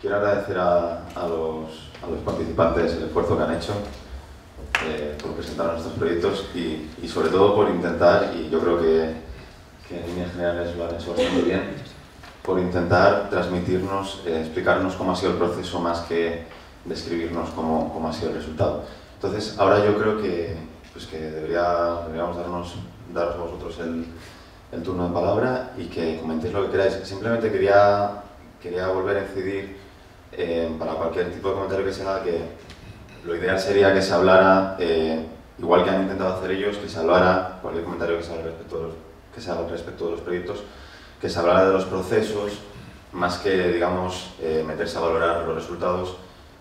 quiero agradecer a los participantes el esfuerzo que han hecho por presentar nuestros proyectos y sobre todo por intentar, y yo creo que en líneas generales lo han hecho bastante bien, por intentar transmitirnos, explicarnos cómo ha sido el proceso más que describirnos cómo ha sido el resultado. Entonces, ahora yo creo que deberíamos daros a vosotros el turno de palabra y que comentéis lo que queráis. Simplemente quería volver a incidir para cualquier tipo de comentario que se haga, que lo ideal sería que se hablara, igual que han intentado hacer ellos, que se hablara, cualquier comentario que se haga respecto de los proyectos, que se hablara de los procesos, más que, digamos, meterse a valorar los resultados,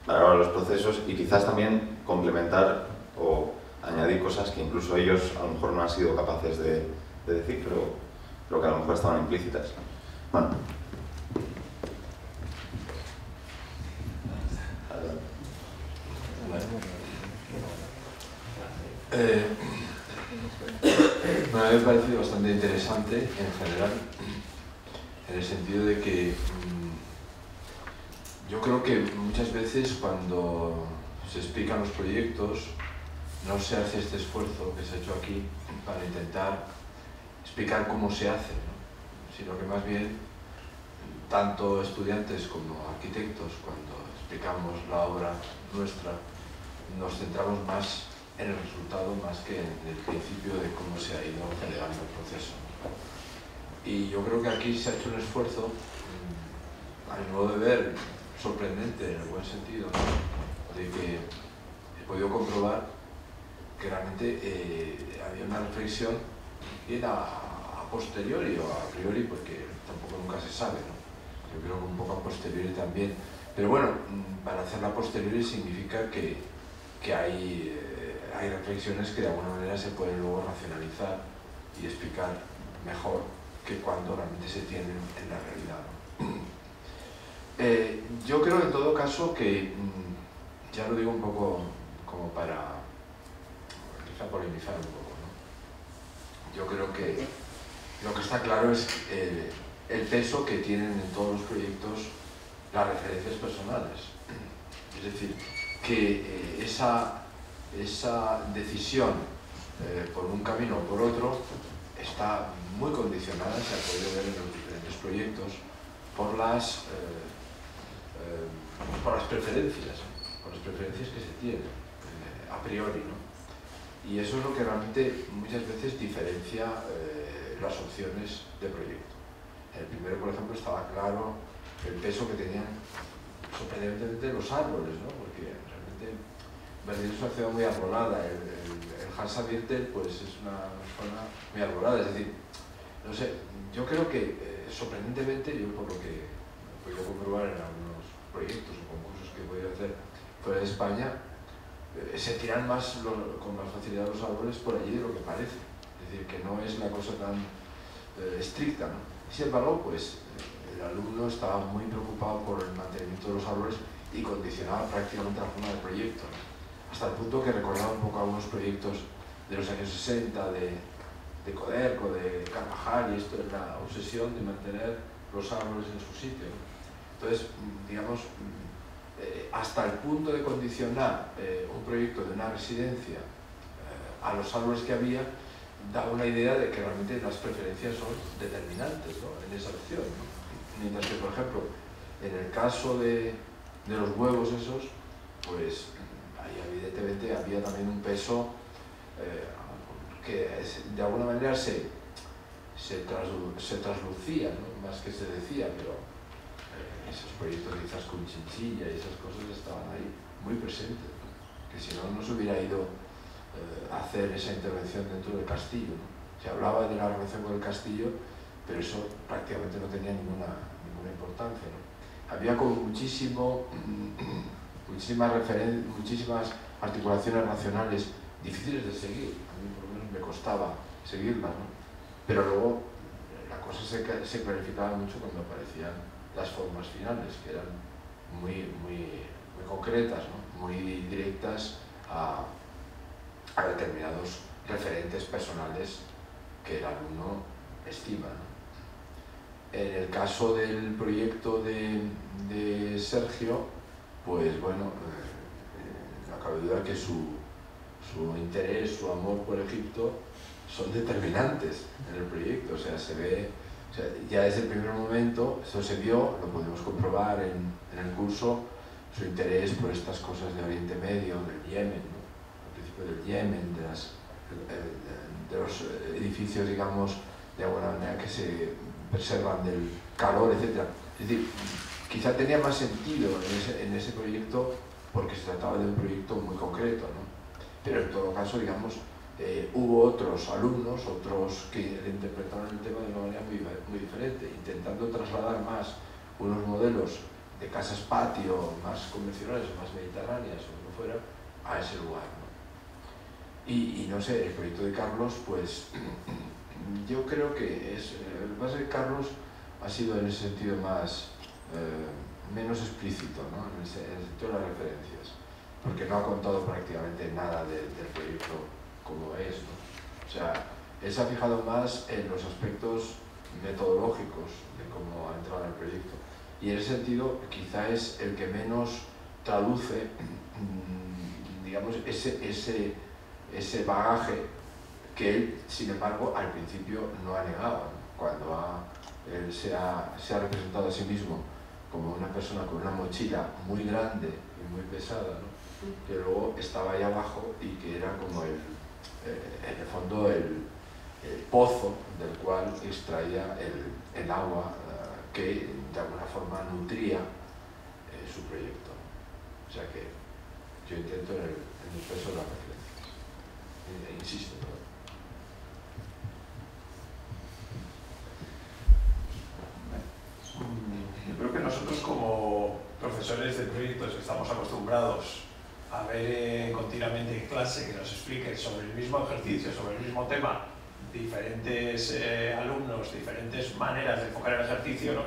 valorar los procesos y quizás también complementar o añadir cosas que incluso ellos a lo mejor no han sido capaces de decir, pero que a lo mejor estaban implícitas. Bueno. Bueno, a mí me ha parecido bastante interesante en general, en el sentido de que yo creo que muchas veces cuando se explican los proyectos no se hace este esfuerzo que se ha hecho aquí para intentar explicar cómo se hace, ¿no? Sino que más bien tanto estudiantes como arquitectos, cuando explicamos la obra nuestra, nos centramos más en el resultado más que en el principio de cómo se ha ido generando el proceso. Y yo creo que aquí se ha hecho un esfuerzo, a mi modo de ver, sorprendente en el buen sentido, ¿no? De que he podido comprobar que realmente había una reflexión bien a posteriori o a priori, porque tampoco nunca se sabe, ¿no? Yo creo que un poco a posteriori también. Pero bueno, para hacerla a posteriori significa que hay reflexiones que de alguna manera se pueden luego racionalizar y explicar mejor que cuando realmente se tienen en la realidad, ¿no? Yo creo en todo caso que, ya lo digo un poco como para quizá polemizar un poco, ¿no? Yo creo que lo que está claro es el peso que tienen en todos los proyectos las referencias personales. Es decir, que esa decisión por un camino o por otro está muy condicionada, se ha podido ver en los diferentes proyectos, por las preferencias que se tienen a priori, ¿no? Y eso es lo que realmente muchas veces diferencia las opciones de proyecto. En el primero, por ejemplo, estaba claro el peso que tenían sorprendentemente los árboles, ¿no? Porque realmente Berlín es una ciudad muy arbolada, el Hansa-Viertel pues es una zona muy arbolada, es decir, no sé, yo creo que sorprendentemente, yo por lo que he podido comprobar en algunos proyectos o concursos que he podido hacer fuera de España, se tiran con más facilidad los árboles por allí de lo que parece, es decir, que no es una cosa tan estricta, ¿no? Sin embargo, pues el alumno estaba muy preocupado por el mantenimiento de los árboles y condicionaba prácticamente la forma del proyecto, ¿no? Hasta el punto que recordaba un poco algunos proyectos de los años 60 de Coderco, de Carvajal, y esto es la obsesión de mantener los árboles en su sitio, ¿no? Entonces, digamos, hasta el punto de condicionar un proyecto de una residencia a los árboles que había, da una idea de que realmente las preferencias son determinantes, ¿no? En esa opción, ¿no? Mientras que, por ejemplo, en el caso de los huevos esos, pues ahí evidentemente había también un peso que de alguna manera se traslucía, ¿no? Más que se decía, pero esos proyectos quizás con chinchilla y esas cosas estaban ahí muy presentes, ¿no? Que si no, no se hubiera ido a hacer esa intervención dentro del castillo, ¿no? Se hablaba de la relación con el castillo, pero eso prácticamente no tenía ninguna importancia, ¿no? Había como muchísimas articulaciones racionales difíciles de seguir, a mí por lo menos me costaba seguirlas, ¿no? Pero luego la cosa se clarificaba mucho cuando aparecían las formas finales, que eran muy concretas, ¿no? Muy directas a determinados referentes personales que el alumno estima, ¿no? En el caso del proyecto de Sergio, pues bueno, no cabe duda que su interés, su amor por Egipto son determinantes en el proyecto. O sea, se ve, o sea, ya desde el primer momento, eso se vio, lo podemos comprobar en el curso, su interés por estas cosas de Oriente Medio, del Yemen, ¿no? Al principio del Yemen, de los edificios, digamos, de alguna manera que se preservan del calor, etc. Es decir, quizá tenía más sentido en ese proyecto porque se trataba de un proyecto muy concreto, ¿no? Pero en todo caso, digamos, hubo otros alumnos, otros que interpretaron el tema de una manera muy diferente, intentando trasladar más unos modelos de casas patio más convencionales, más mediterráneas o lo que fuera, a ese lugar, ¿no? Y no sé, el proyecto de Carlos, pues yo creo que el base de Carlos ha sido en ese sentido menos explícito, ¿no? En el sentido de las referencias, porque no ha contado prácticamente nada del proyecto como es, ¿no? O sea, él se ha fijado más en los aspectos metodológicos de cómo ha entrado en el proyecto, y en ese sentido quizá es el que menos traduce, digamos, ese bagaje que él, sin embargo, al principio no ha negado, ¿no? Cuando él se ha representado a sí mismo como una persona con una mochila muy grande y muy pesada, ¿no? Que luego estaba ahí abajo y que era como en el fondo el pozo del cual extraía el agua que de alguna forma nutría su proyecto. O sea que yo intento en el peso de las referencias, insisto, ¿no? Yo creo que nosotros como profesores de proyectos estamos acostumbrados a ver continuamente en clase que nos expliquen sobre el mismo ejercicio, sobre el mismo tema, diferentes alumnos, diferentes maneras de enfocar el ejercicio, ¿no?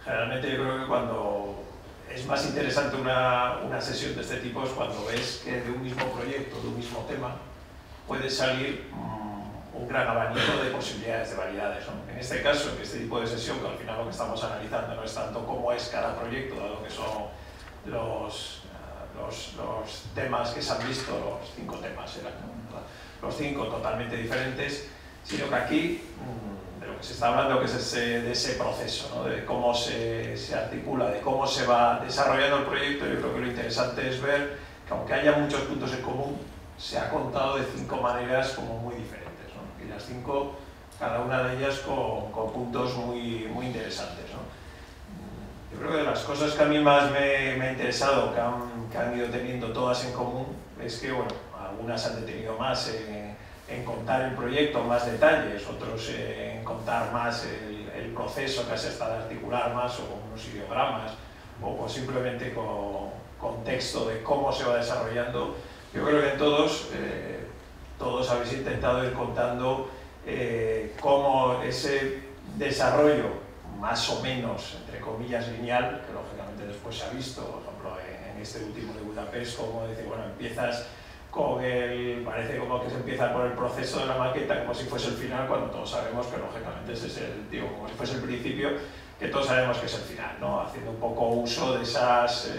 Generalmente yo creo que cuando es más interesante una sesión de este tipo es cuando ves que de un mismo proyecto, de un mismo tema, puede salir un gran abanico de posibilidades, de variedades, ¿no? En este caso, en este tipo de sesión, que al final lo que estamos analizando no es tanto cómo es cada proyecto, dado que son los temas que se han visto, los 5 temas eran, ¿no? Los 5 totalmente diferentes, sino que aquí de lo que se está hablando que es de ese proceso, ¿no? De cómo se articula, de cómo se va desarrollando el proyecto. Yo creo que lo interesante es ver que aunque haya muchos puntos en común, se ha contado de 5 maneras como muy diferentes, ¿no? Y las 5, cada una de ellas con puntos muy interesantes, ¿no? Yo creo que de las cosas que a mí más me ha interesado, que han ido teniendo todas en común, es que, bueno, algunas han detenido más en contar el proyecto, más detalles, otros en contar más el proceso que se está de articular más, o con unos ideogramas, o con simplemente con texto de cómo se va desarrollando. Yo creo que en todos habéis intentado ir contando cómo ese desarrollo más o menos, entre comillas, lineal, que lógicamente después se ha visto, por ejemplo, en este último de Budapest, como decir, bueno, empiezas parece como que se empieza por el proceso de la maqueta como si fuese el final, cuando todos sabemos que lógicamente ese es como si fuese el principio, que todos sabemos que es el final, ¿no? Haciendo un poco uso de esas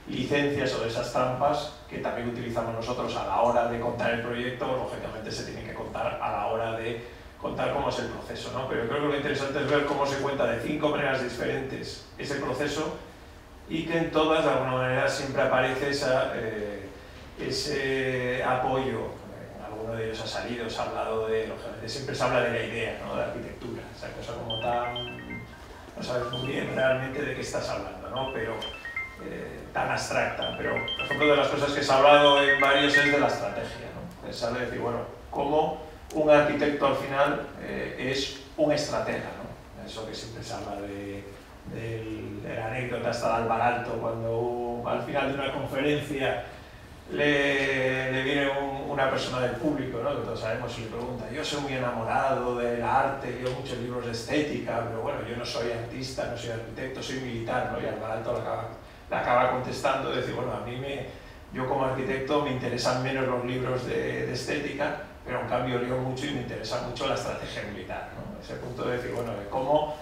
licencias o de esas trampas que también utilizamos nosotros a la hora de contar el proyecto, lógicamente se tienen que contar a la hora de contar cómo es el proceso, ¿no? Pero yo creo que lo interesante es ver cómo se cuenta de 5 maneras diferentes ese proceso, y que en todas, de alguna manera, siempre aparece ese apoyo. Alguno de ellos ha salido, se ha hablado lógicamente, siempre se habla de la idea, ¿no? De arquitectura, esa cosa como no sabes muy bien realmente de qué estás hablando, ¿no? Pero tan abstracta. Pero, por ejemplo, de las cosas que se ha hablado en varios es de la estrategia, ¿no? Pensar de decir, bueno, cómo un arquitecto al final es un estratega, ¿no? Eso que siempre se habla de la anécdota hasta de Alvaralto, cuando al final de una conferencia le viene una persona del público, ¿no? Que todos sabemos, y le pregunta: yo soy muy enamorado del arte, leo muchos libros de estética, pero bueno, yo no soy artista, no soy arquitecto, soy militar, ¿no? Y Alvaralto le acaba contestando, decir, bueno, yo como arquitecto me interesan menos los libros de estética, pero en cambio leo mucho y me interesa mucho la estrategia militar, ¿no? Ese punto de decir, bueno, de cómo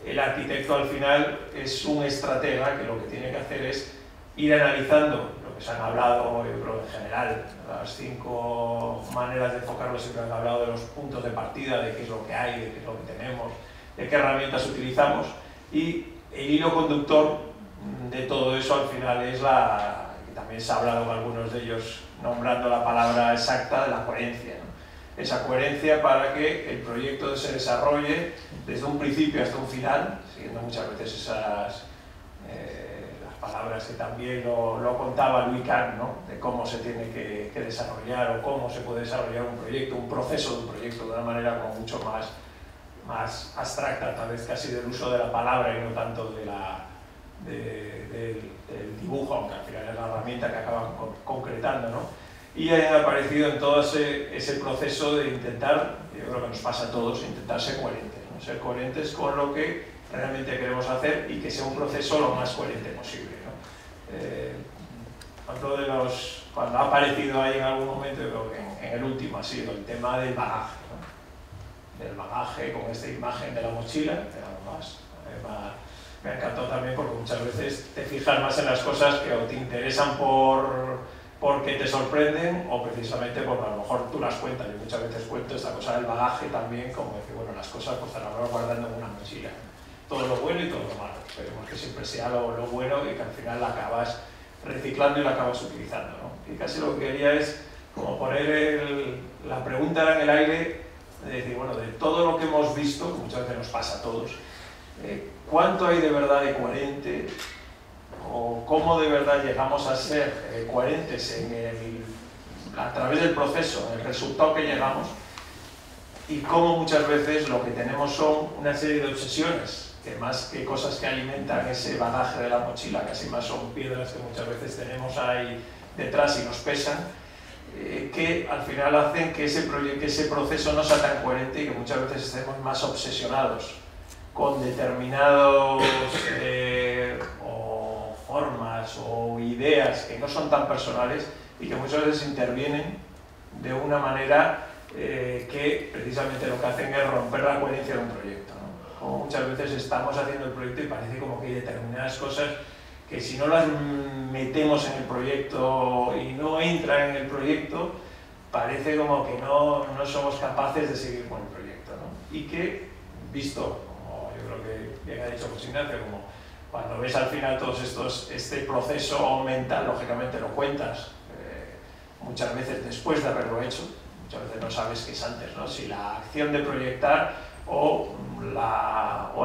el arquitecto al final es un estratega que lo que tiene que hacer es ir analizando lo que se han hablado, yo creo en general, las 5 maneras de enfocarlo siempre han hablado de los puntos de partida, de qué es lo que hay, de qué es lo que tenemos, de qué herramientas utilizamos, y el hilo conductor de todo eso al final es que también se ha hablado con algunos de ellos nombrando la palabra exacta de la coherencia, ¿no? Esa coherencia para que el proyecto se desarrolle desde un principio hasta un final, siguiendo muchas veces esas las palabras que también lo contaba Louis Kahn, ¿no? De cómo se tiene que desarrollar o cómo se puede desarrollar un proyecto, un proceso de un proyecto de una manera como mucho más abstracta, tal vez casi del uso de la palabra y no tanto del dibujo, aunque al final es la herramienta que acaba concretando, ¿no? Y ha aparecido en todo ese proceso de intentar, yo creo que nos pasa a todos, intentar ser coherentes, ¿no? Ser coherentes con lo que realmente queremos hacer y que sea un proceso lo más coherente posible, ¿no? Cuando ha aparecido ahí en algún momento, creo que en el último ha sido el tema del bagaje, ¿no? Del bagaje con esta imagen de la mochila, que además me ha encantado también porque muchas veces te fijas más en las cosas que o te interesan porque te sorprenden o precisamente porque a lo mejor tú las cuentas. Yo muchas veces cuento esta cosa del bagaje también, como decir, bueno, las cosas pues te las vas guardando en una mochila, todo lo bueno y todo lo malo, esperemos que siempre sea lo bueno y que al final la acabas reciclando y la acabas utilizando, ¿no? Y casi lo que quería es como poner la pregunta en el aire, de decir, bueno, de todo lo que hemos visto, que muchas veces nos pasa a todos, ¿cuánto hay de verdad de coherente? ¿O cómo de verdad llegamos a ser coherentes a través del proceso, en el resultado que llegamos? Y cómo muchas veces lo que tenemos son una serie de obsesiones, que más que cosas que alimentan ese bagaje de la mochila, casi más son piedras que muchas veces tenemos ahí detrás y nos pesan, que al final hacen que ese proceso no sea tan coherente y que muchas veces estemos más obsesionados con determinados o formas o ideas que no son tan personales y que muchas veces intervienen de una manera que precisamente lo que hacen es romper la coherencia de un proyecto, ¿no? Como muchas veces estamos haciendo el proyecto y parece como que hay determinadas cosas que si no las metemos en el proyecto y no entran en el proyecto, parece como que no somos capaces de seguir con el proyecto, ¿no? Y que, visto, como yo creo que bien ha dicho José Ignacio, como cuando ves al final este proceso mental, lógicamente lo cuentas muchas veces después de haberlo hecho, muchas veces no sabes qué es antes, ¿no? Si la acción de proyectar o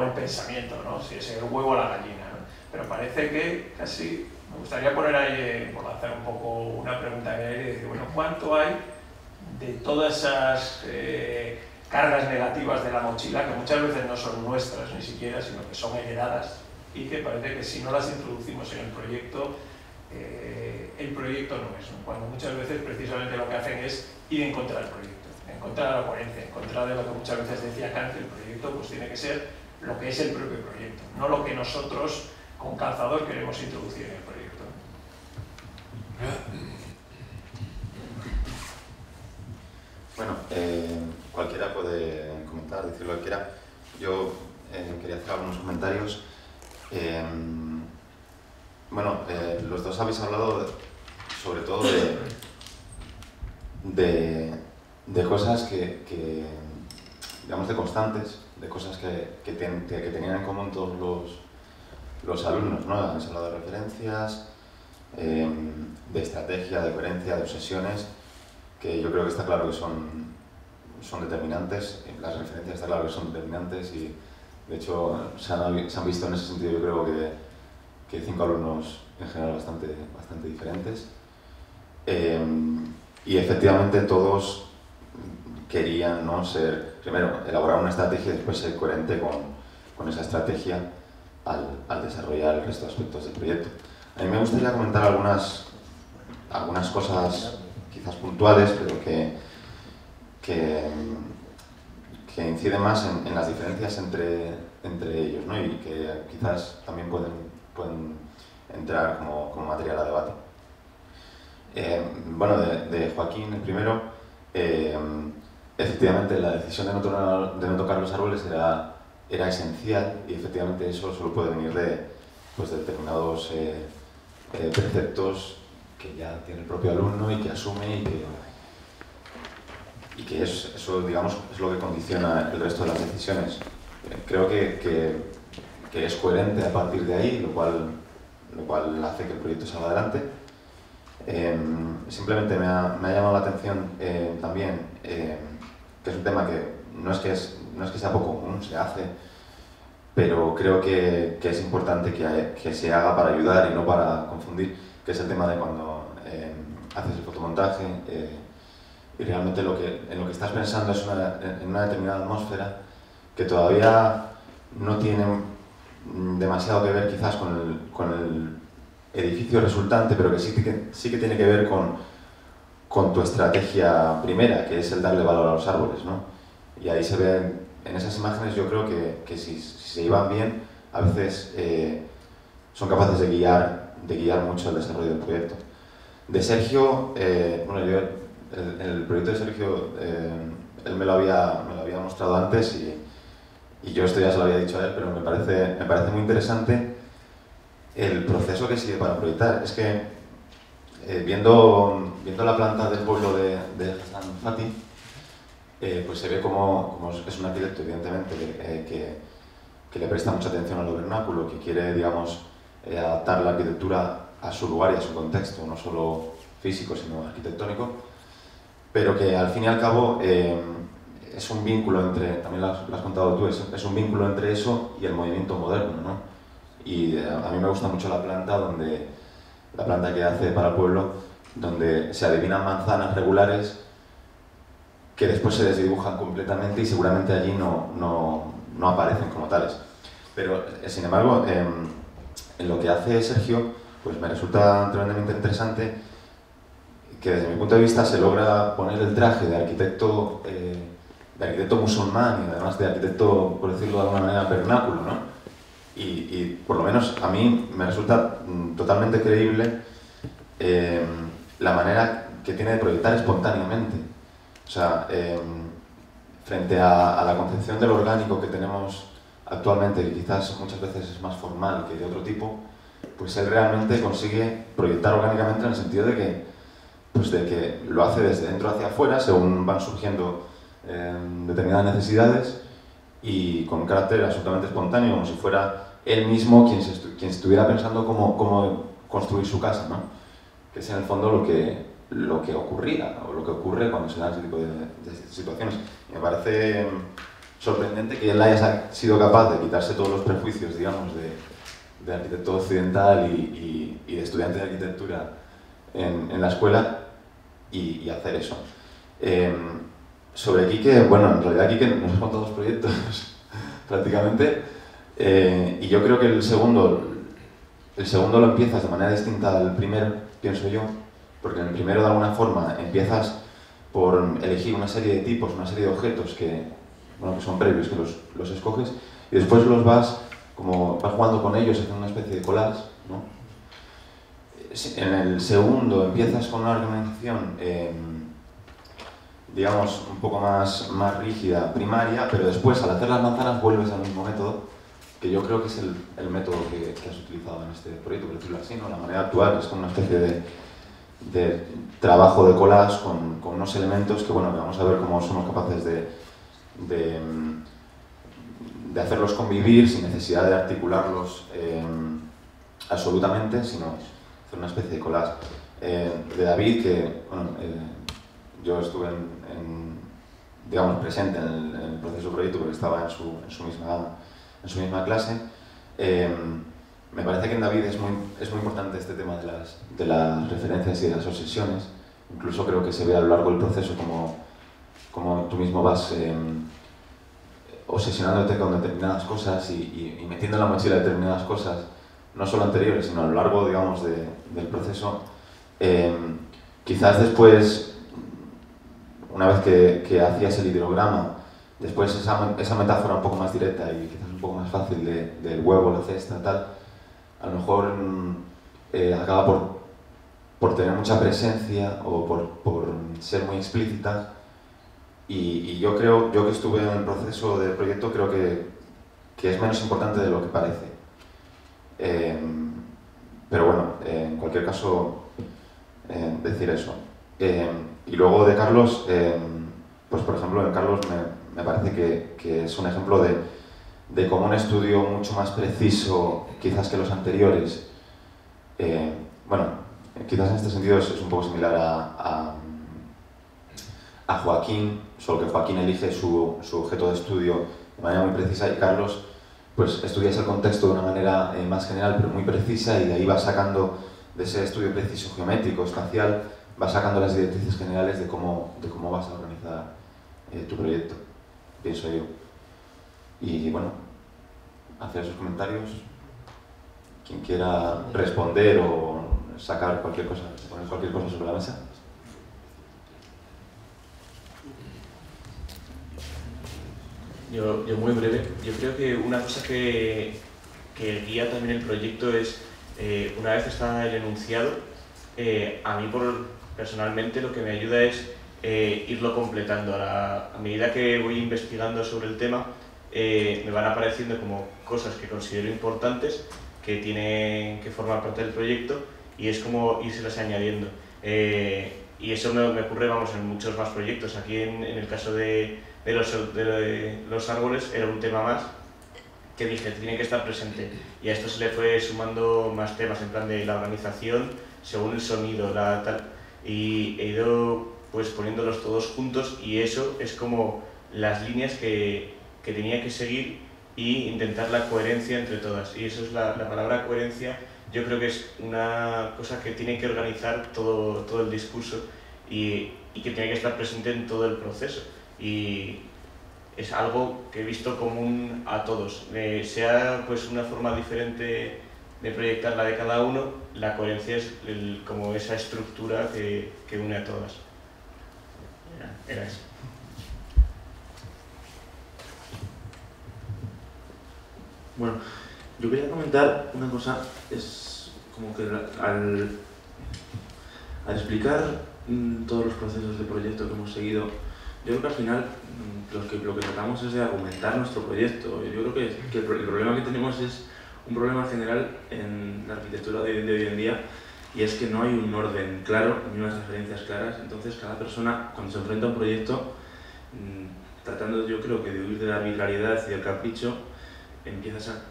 el pensamiento, ¿no? Si es el huevo o la gallina, ¿no? Pero parece que casi me gustaría poner ahí, por hacer un poco una pregunta en el aire y decir, bueno, ¿cuánto hay de todas esas cargas negativas de la mochila, que muchas veces no son nuestras ni siquiera, sino que son heredadas y que parece que si no las introducimos en el proyecto no es, ¿no? Cuando muchas veces precisamente lo que hacen es ir en contra del proyecto, en contra de la coherencia, en contra de lo que muchas veces decía Kant, que el proyecto pues tiene que ser lo que es el propio proyecto, no lo que nosotros con calzador queremos introducir en el proyecto. Bueno, cualquiera puede comentar, decir lo que quiera. Yo quería hacer algunos comentarios. Bueno, los dos habéis hablado sobre todo de cosas que digamos, de constantes, de cosas que tenían en común todos los alumnos, ¿no? Habéis hablado de referencias, de estrategia, de coherencia, de obsesiones, que yo creo que está claro que son determinantes. Las referencias está claro que son determinantes y de hecho se han visto en ese sentido, yo creo que 5 alumnos en general bastante diferentes. Y efectivamente todos querían, ¿no?, primero elaborar una estrategia y después ser coherente con esa estrategia al desarrollar el resto de aspectos del proyecto. A mí me gustaría comentar algunas cosas quizás puntuales, pero que inciden más en las diferencias entre ellos, ¿no? Y que quizás también pueden entrar como material a debate. Bueno, de Joaquín, el primero, efectivamente la decisión de no tocar los árboles era era esencial, y efectivamente eso solo puede venir pues, de determinados preceptos que ya tiene el propio alumno y que asume y que eso, digamos, es lo que condiciona el resto de las decisiones. Creo que es coherente a partir de ahí, lo cual hace que el proyecto salga adelante. Simplemente me ha llamado la atención también que es un tema que no es que sea poco común, se hace, pero creo que es importante que se haga para ayudar y no para confundir, que es el tema de cuando haces el fotomontaje y realmente en lo que estás pensando es en una determinada atmósfera que todavía no tiene demasiado que ver quizás con el edificio resultante, pero que sí que tiene que ver con tu estrategia primera, que es el darle valor a los árboles, ¿no? Y ahí se ven, en esas imágenes yo creo que si se llevan bien, a veces son capaces de guiar mucho el desarrollo del proyecto. De Sergio, bueno, yo el proyecto de Sergio, él me lo había mostrado antes y yo esto ya se lo había dicho a él, pero me parece muy interesante el proceso que sigue para proyectar. Es que viendo la planta del pueblo de Hassan Fathy, pues se ve como es un arquitecto, evidentemente, que le presta mucha atención a lo vernáculo, que quiere, digamos, adaptar la arquitectura a su lugar y a su contexto, no solo físico, sino arquitectónico, pero que al fin y al cabo es un vínculo entre, también lo has contado tú, es un vínculo entre eso y el movimiento moderno, ¿no? Y a mí me gusta mucho la planta que hace para el pueblo, donde se adivinan manzanas regulares que después se desdibujan completamente y seguramente allí no aparecen como tales. Pero, sin embargo, en lo que hace Sergio, pues me resulta tremendamente interesante que desde mi punto de vista se logra poner el traje de arquitecto musulmán y además de arquitecto, por decirlo de alguna manera, vernáculo, ¿no? Y por lo menos a mí me resulta totalmente creíble la manera que tiene de proyectar espontáneamente. O sea, frente a la concepción del orgánico que tenemos actualmente, que quizás muchas veces es más formal que de otro tipo, pues él realmente consigue proyectar orgánicamente en el sentido de que lo hace desde dentro hacia afuera, según van surgiendo determinadas necesidades, y con un carácter absolutamente espontáneo, como si fuera él mismo quien estuviera pensando cómo construir su casa, ¿no? Que es en el fondo lo que ocurría, o lo que ocurre cuando se dan ese tipo de situaciones. Y me parece sorprendente que él haya sido capaz de quitarse todos los prejuicios, digamos, de arquitecto occidental y de estudiante de arquitectura en la escuela y hacer eso. Sobre Quique, bueno, en realidad Quique nos ha contado dos proyectos prácticamente, y yo creo que el segundo lo empiezas de manera distinta al primero, pienso yo, porque en el primero de alguna forma empiezas por elegir una serie de tipos, una serie de objetos que son previos, que los escoges, y después vas jugando con ellos, haciendo una especie de collage, ¿no? En el segundo empiezas con una organización digamos, un poco más rígida, primaria, pero después, al hacer las manzanas, vuelves al mismo método, que yo creo que es el método que has utilizado en este proyecto, por decirlo así, ¿no? La manera de actuar es como una especie de trabajo de collage con unos elementos que, bueno, que vamos a ver cómo somos capaces de hacerlos convivir sin necesidad de articularlos absolutamente, sino hacer una especie de collage. De David, que, bueno, yo estuve digamos, presente en el proceso proyecto porque estaba en su misma clase. Me parece que en David es muy importante este tema de las referencias y de las obsesiones. Incluso creo que se ve a lo largo del proceso como tú mismo vas obsesionándote con determinadas cosas y metiendo en la mochila determinadas cosas, no solo anteriores, sino a lo largo, digamos, del proceso. Quizás después, una vez que hacías el ideograma, después esa metáfora un poco más directa y quizás un poco más fácil del huevo, la cesta, tal, a lo mejor acaba por tener mucha presencia o por ser muy explícita. Y yo que estuve en el proceso del proyecto, creo que que es menos importante de lo que parece. Pero bueno, en cualquier caso, decir eso. Y luego de Carlos, pues por ejemplo, en Carlos me parece que es un ejemplo de cómo un estudio mucho más preciso, quizás que los anteriores, bueno, quizás en este sentido es un poco similar a Joaquín, solo que Joaquín elige su objeto de estudio de manera muy precisa y Carlos pues estudia ese contexto de una manera más general pero muy precisa y de ahí va sacando, de ese estudio preciso geométrico, espacial, va sacando las directrices generales de cómo vas a organizar tu proyecto, pienso yo. Y bueno, hacer esos comentarios, quien quiera responder o sacar cualquier cosa, poner cualquier cosa sobre la mesa. Yo muy breve. Yo creo que una cosa que guía también el proyecto es, una vez está el enunciado, a mí personalmente lo que me ayuda es irlo completando. A medida que voy investigando sobre el tema, me van apareciendo como cosas que considero importantes, que formar parte del proyecto, y es como irselas añadiendo. Y eso me ocurre, vamos, en muchos más proyectos. Aquí en el caso de los árboles era un tema más que dije, tiene que estar presente, y a esto se le fue sumando más temas en plan de la organización según el sonido, y he ido pues poniéndolos todos juntos, y eso es como las líneas que tenía que seguir y intentar la coherencia entre todas, y eso es la palabra coherencia. Yo creo que es una cosa que tiene que organizar todo el discurso y que tiene que estar presente en todo el proceso. Y es algo que he visto común a todos. Sea pues una forma diferente de proyectar la de cada uno, la coherencia es como esa estructura que une a todas. Era eso. Bueno, yo quería comentar una cosa, es como que al explicar todos los procesos de proyecto que hemos seguido, yo creo que al final lo que tratamos es de argumentar nuestro proyecto. Yo creo que el problema que tenemos es un problema general en la arquitectura de hoy en día, y es que no hay un orden claro, ni unas referencias claras. Entonces cada persona, cuando se enfrenta a un proyecto, tratando yo creo que de huir de la arbitrariedad y del capricho, empiezas a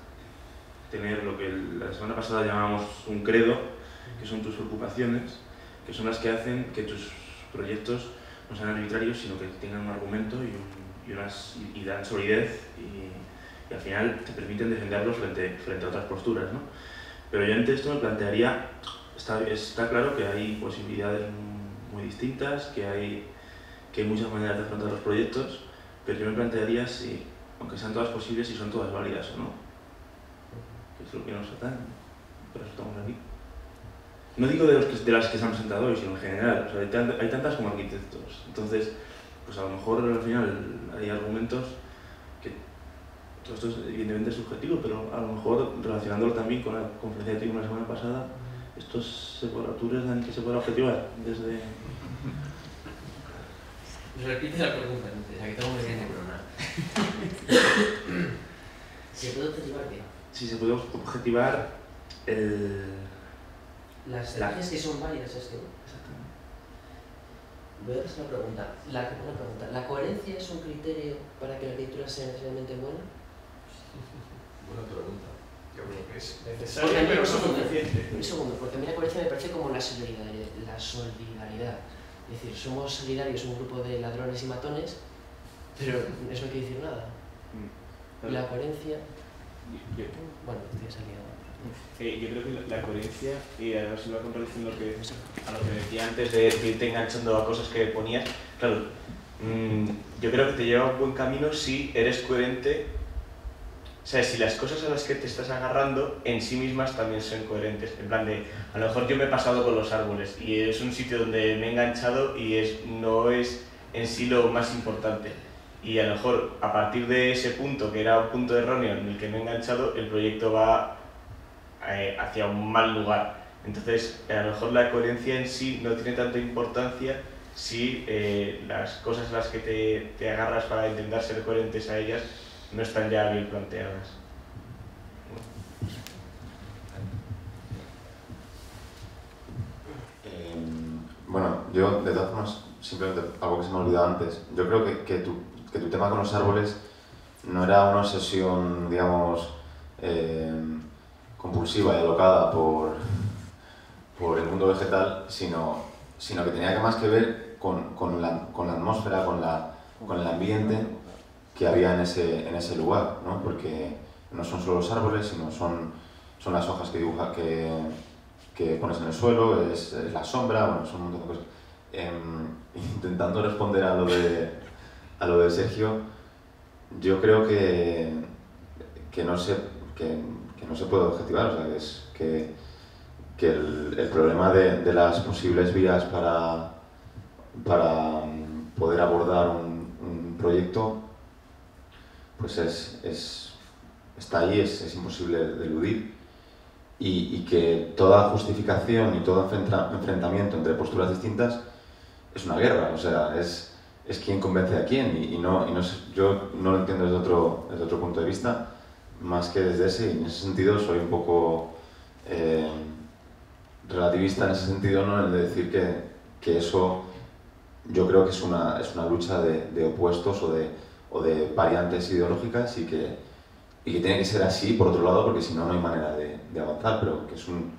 tener lo que la semana pasada llamábamos un credo, que son tus preocupaciones, que son las que hacen que tus proyectos no sean arbitrarios, sino que tengan un argumento y dan solidez, y al final te permiten defenderlos frente a otras posturas, ¿no? Pero yo ante esto me plantearía, está claro que hay posibilidades muy distintas, que hay muchas maneras de afrontar los proyectos, pero yo me plantearía si, aunque sean todas posibles, si son todas válidas o no. Que es lo que nos atañe, por eso estamos aquí. No digo de las que se han presentado hoy, sino en general. O sea, hay tantas como arquitectos. Entonces, pues a lo mejor al final hay argumentos que todo esto es evidentemente subjetivo, pero a lo mejor relacionándolo también con la conferencia que tuvimos la semana pasada, estos separatures dan que se pueda objetivar desde... Repite la pregunta, entonces, aquí tengo que neuronar. ¿Se puede objetivar qué? Si se puede objetivar las estrategias que son válidas, es que no. Exactamente. Voy a hacer una pregunta. ¿La coherencia es un criterio para que la arquitectura sea necesariamente buena? Buena pregunta. Yo creo que es Porque a necesario, mí, pero no un suficiente. segundo, porque a mí la coherencia me parece como la solidaridad. Es decir, somos solidarios un grupo de ladrones y matones, pero eso no quiere decir nada. La coherencia... Bueno, estoy saliendo. Yo creo que la coherencia, y además se va contradiciendo a lo que decía antes de irte enganchando a cosas que ponías, claro, yo creo que te lleva a un buen camino si eres coherente, o sea, si las cosas a las que te estás agarrando en sí mismas también son coherentes, en plan de, a lo mejor yo me he pasado con los árboles y es un sitio donde me he enganchado y no es en sí lo más importante. Y a lo mejor a partir de ese punto, que era un punto erróneo en el que me he enganchado, el proyecto va hacia un mal lugar. Entonces, a lo mejor la coherencia en sí no tiene tanta importancia si las cosas a las que te agarras para intentar ser coherentes a ellas no están ya bien planteadas. Bueno, yo de todas formas, simplemente algo que se me ha olvidado antes, yo creo que tu tema con los árboles no era una obsesión, digamos, compulsiva y alocada por el mundo vegetal, sino que tenía más que ver con la atmósfera, con el ambiente que había en ese lugar, ¿no? Porque no son solo los árboles, sino son las hojas que dibujas, que pones en el suelo, es la sombra, bueno, son un montón de cosas. Intentando responder a lo de Sergio, yo creo que no se puede objetivar, o sea, que el problema de las posibles vías para poder abordar un proyecto pues está ahí, es imposible de eludir, y que toda justificación y todo enfrentamiento entre posturas distintas es una guerra, o sea, es quién convence a quién, y yo no lo entiendo desde otro punto de vista, más que desde ese, y en ese sentido soy un poco relativista en ese sentido, ¿no? En el de decir que eso yo creo que es una lucha de opuestos o de variantes ideológicas, y que tiene que ser así, por otro lado, porque si no, no hay manera de avanzar, pero que es un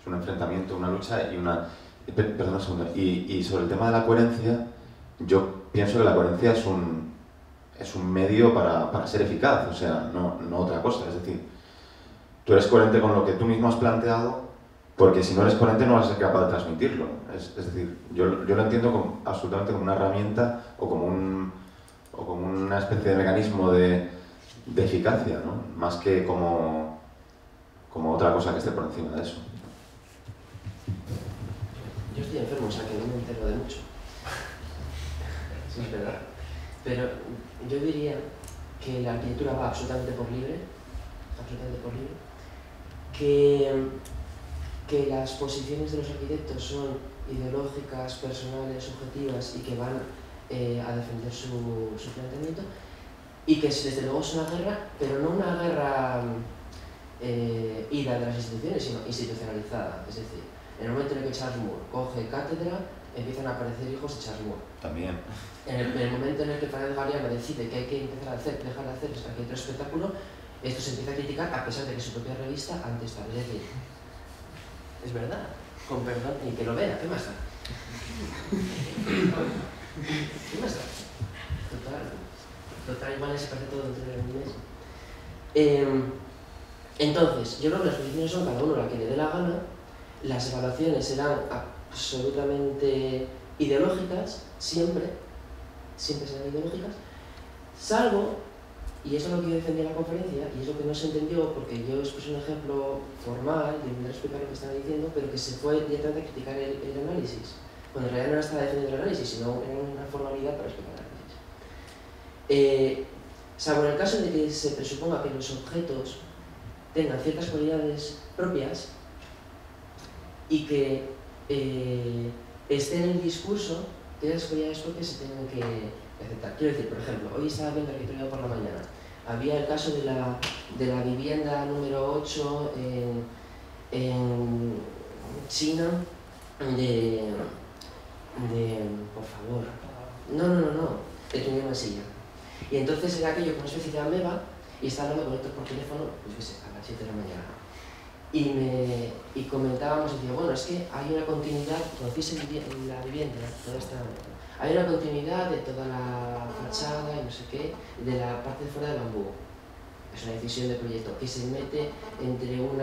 enfrentamiento, una lucha y una... Perdón un segundo. Y sobre el tema de la coherencia, yo pienso que la coherencia es un medio para ser eficaz, o sea, no otra cosa. Es decir, tú eres coherente con lo que tú mismo has planteado, porque si no eres coherente no vas a ser capaz de transmitirlo. Es decir, yo lo entiendo absolutamente como una herramienta o como una especie de mecanismo de eficacia, ¿no? Más que como otra cosa que esté por encima de eso. Yo estoy enfermo, o sea que no me entero de mucho. Eso es verdad. Pero yo diría que la arquitectura va absolutamente por libre, que las posiciones de los arquitectos son ideológicas, personales, subjetivas, y que van a defender su planteamiento, y que desde luego es una guerra, pero no una guerra ida de las instituciones, sino institucionalizada. Es decir, en el momento en el que Charles Moore coge cátedra, empiezan a aparecer hijos de Charles Moore. También. En el momento en el que Paredes Galeano decide que hay que empezar a dejar de hacer arquitectura espectáculo, esto se empieza a criticar a pesar de que su propia revista antes estaba. Es decir, es verdad, con perdón, y que lo vea, ¿qué más da? ¿Qué más da? Total, igual se parece todo dentro del mes. Entonces, yo creo que las posiciones son cada uno la que le dé la gana, las evaluaciones serán absolutamente ideológicas, siempre serán ideológicas, salvo, y eso es lo que yo defendí en la conferencia, y es lo que no se entendió, porque yo expuse un ejemplo formal de intentar explicar lo que estaba diciendo, pero que se fue directamente a criticar el análisis, cuando en realidad no estaba defendiendo el análisis, sino era una formalidad para explicar el análisis. Salvo en el caso de que se presuponga que los objetos tengan ciertas cualidades propias y que estén en el discurso, que esas cualidades propias se tengan que aceptar. Quiero decir, por ejemplo, hoy estaba viendo arquitectura por la mañana, había el caso de la vivienda número 8 en China por favor, no, el Tuñón Masilla. Y entonces era aquello con una especie de ameba, y estaba hablando con Héctor por teléfono, pues qué sé, a las 7 de la mañana. Y comentábamos, decía, bueno, es que hay una continuidad, conocéis la vivienda, toda esta... Hay una continuidad de toda la fachada y no sé qué, de la parte de fuera del bambú. Es una decisión de proyecto que se mete entre un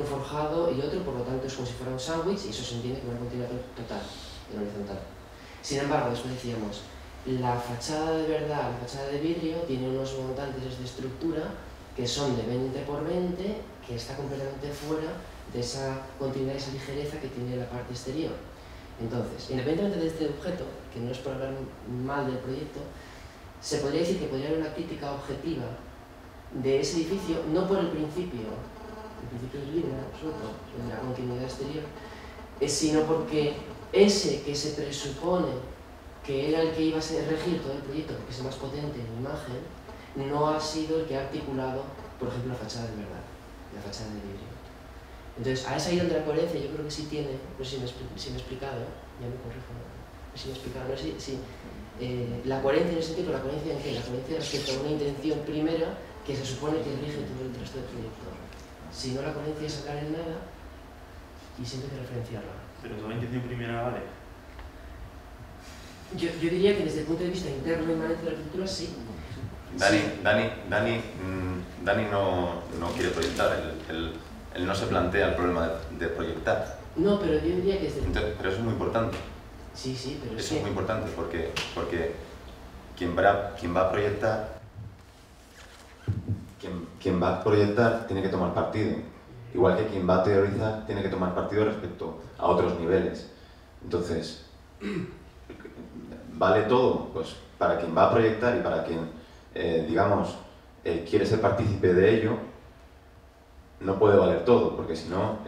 forjado y otro, por lo tanto es como si fuera un sándwich, y eso se entiende como una continuidad total, en horizontal. Sin embargo, después decíamos, la fachada de verdad, la fachada de vidrio, tiene unos montantes de estructura que son de 20 por 20, que está completamente fuera de esa continuidad, esa ligereza que tiene la parte exterior. Entonces, independientemente de este objeto, que no es por hablar mal del proyecto, se podría decir que podría haber una crítica objetiva de ese edificio, no por el principio es libre, absoluto, de la continuidad exterior, sino porque ese que se presupone que era el que iba a regir todo el proyecto, porque es el más potente en la imagen, no ha sido el que ha articulado, por ejemplo, la fachada de verdad, la fachada de vidrio. Entonces, a esa ahí donde la coherencia yo creo que sí tiene, no sé si me he explicado, ya me corrijo, no sé si me he explicado, no sé si la coherencia en ese sentido, ¿la coherencia en qué? La coherencia respecto a una intención primera que se supone que rige todo el resto del proyecto. Si no, la coherencia es sacar en nada y siempre hay que referenciarla. Pero toda intención primera vale. Yo diría que desde el punto de vista interno y inmanente de la arquitectura, sí. Dani no quiere proyectar, él no se plantea el problema de proyectar. No, pero yo diría que desde... Entonces, pero eso es muy importante. Sí, pero eso es muy importante porque quien va a proyectar tiene que tomar partido. Igual que quien va a teorizar tiene que tomar partido respecto a otros niveles. Entonces, ¿vale todo? Pues para quien va a proyectar y para quien, quiere ser partícipe de ello, no puede valer todo, porque si no,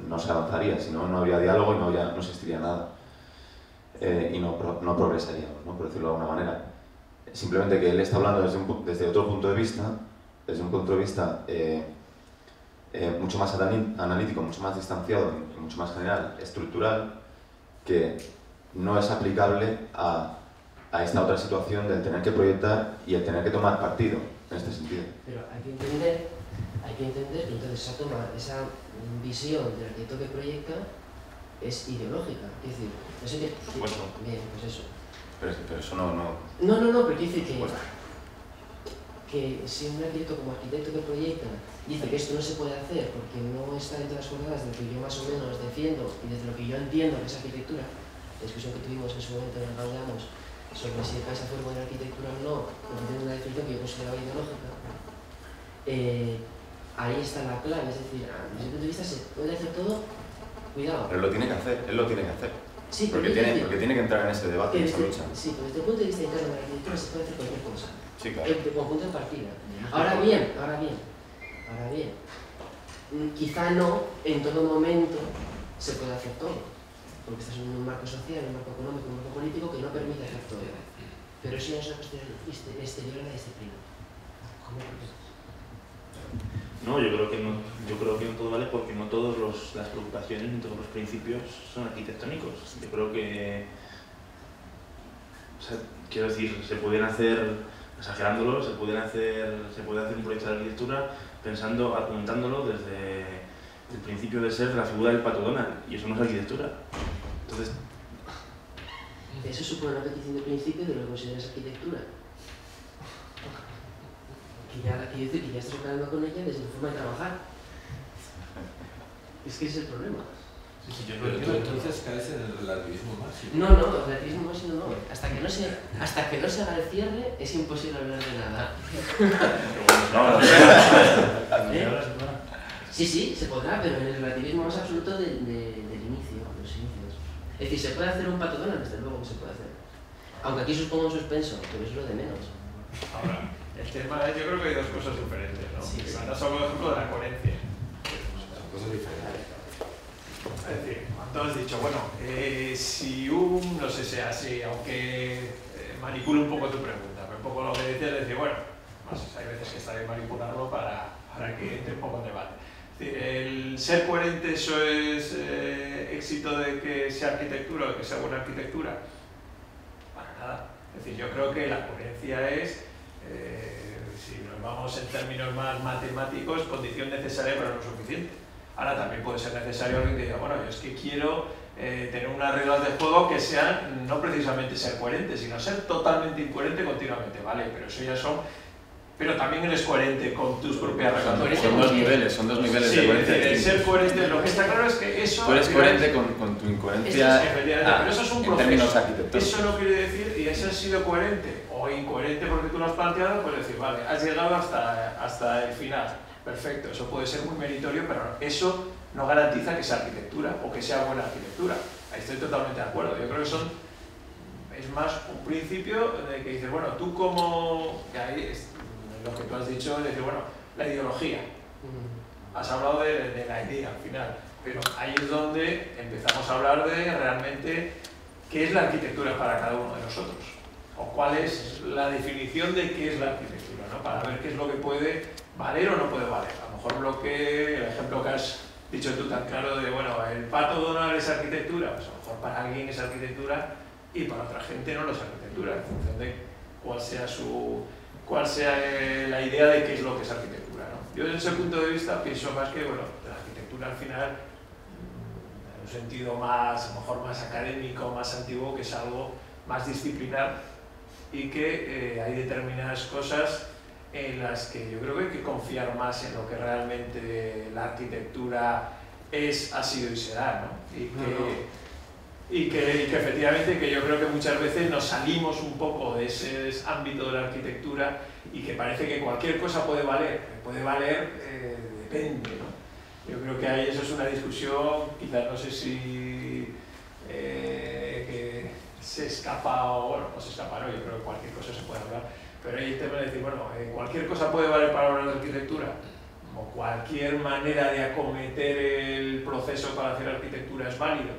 no se avanzaría, si no, no habría diálogo y no existiría nada. Y no progresaríamos, ¿no? Por decirlo de alguna manera. Simplemente que él está hablando desde otro punto de vista, desde un punto de vista mucho más analítico, mucho más distanciado y mucho más general, estructural, que no es aplicable a esta otra situación del tener que proyectar y el tener que tomar partido en este sentido. Pero hay que entender que entonces esa visión del arquitecto que proyecta es ideológica, es decir, no sé qué... Bien, pues eso. Pero eso no... No, pero quiere decir que si un arquitecto como arquitecto que proyecta dice que esto no se puede hacer porque no está dentro de las coordenadas de lo que yo más o menos defiendo y desde lo que yo entiendo que es arquitectura, la discusión que tuvimos en su momento en el Gaudiamos sobre si el CAISA fue buena arquitectura o no, porque tiene una definición que yo consideraba ideológica, ahí está la clave, es decir, desde el punto de vista se puede hacer todo, cuidado. Pero él lo tiene que hacer. Sí, porque tiene que entrar en ese debate, en esa lucha. Sí, pero desde el punto de vista interno de la arquitectura se puede hacer cualquier cosa. Sí, claro. Como punto de partida. Ahora bien, quizá no en todo momento se puede hacer todo, porque estás en un marco social, un marco económico, un marco político que no permite hacer todo. Pero eso ya es una cuestión exterior a la disciplina. No, yo creo que no todo vale porque no todas las preocupaciones ni todos los principios son arquitectónicos. Yo creo que, quiero decir, se pueden hacer, exagerándolo, se puede hacer un proyecto de arquitectura apuntándolo desde el principio de ser de la figura del Pato Donald, y eso no es arquitectura. Entonces, eso supone una petición de principio de lo que consideras arquitectura. Que ya estás operando con ella desde la forma de trabajar. Es que ese es el problema. Pero tú entonces caes en el relativismo máximo. No, el relativismo máximo no. Hasta que no se haga el cierre es imposible hablar de nada. Sí, se podrá, pero en el relativismo más absoluto del inicio, de los inicios. Es decir, ¿se puede hacer un Pato Donald? Desde luego que se puede hacer. Aunque aquí supongo un suspenso, pero es lo de menos. Ahora, el tema es, yo creo que hay dos cosas diferentes, ¿no? Sí. No solo el ejemplo de la coherencia. Son cosas diferentes. Es decir, cuando has dicho, bueno, si no sé si así, aunque manipule un poco tu pregunta, pero un poco lo que decías es decir, bueno, hay veces que está bien manipularlo para que entre un poco en debate. Es decir, el ser coherente, ¿eso es éxito de que sea arquitectura o de que sea buena arquitectura? Para nada. Es decir, yo creo que la coherencia es, si nos vamos en términos más matemáticos, condición necesaria pero no suficiente. Ahora también puede ser necesario alguien que diga, bueno, yo es que quiero tener unas reglas de juego que sean no precisamente ser coherentes, sino ser totalmente incoherente continuamente, ¿vale? Pero eso ya son... Pero también eres coherente con tus propias reglas. Son dos niveles sí, de coherencia. El ser coherente, lo que está claro es que eso... Tú eres coherente con tu incoherencia pero eso es un en proceso. términos arquitectónicos. Eso no quiere decir, y eso ha sido coherente o incoherente porque tú lo has planteado, pues decir, vale, has llegado hasta el final. Perfecto, eso puede ser muy meritorio, pero eso no garantiza que sea arquitectura o que sea buena arquitectura. Ahí estoy totalmente de acuerdo. Yo creo que es más un principio de que dices, bueno, tú como... Que ahí es lo que tú has dicho, es decir, bueno, la ideología. Has hablado de la idea al final, pero ahí es donde empezamos a hablar de realmente qué es la arquitectura para cada uno de nosotros. o cuál es la definición de qué es la arquitectura, ¿no? Para ver qué es lo que puede valer o no puede valer. A lo mejor el ejemplo que has dicho tú tan claro de, bueno, el Pato Donald es arquitectura, pues a lo mejor para alguien es arquitectura y para otra gente no lo es arquitectura, en función de cuál sea la idea de qué es lo que es arquitectura, ¿no? Yo desde ese punto de vista pienso más que, bueno, la arquitectura al final, en un sentido más, a lo mejor más académico, más antiguo, que es algo más disciplinar y que hay determinadas cosas en las que yo creo que hay que confiar más en lo que realmente la arquitectura ha sido y será, ¿no? Y que efectivamente que yo creo que muchas veces nos salimos un poco de ese ámbito de la arquitectura y que parece que cualquier cosa puede valer, depende, ¿no? Yo creo que ahí eso es una discusión, quizás no sé si que se escapa o bueno, no se escapa, no, yo creo que cualquier cosa se puede hablar, pero hay el tema de decir, bueno, cualquier cosa puede valer para hablar de arquitectura, o cualquier manera de acometer el proceso para hacer arquitectura es válido.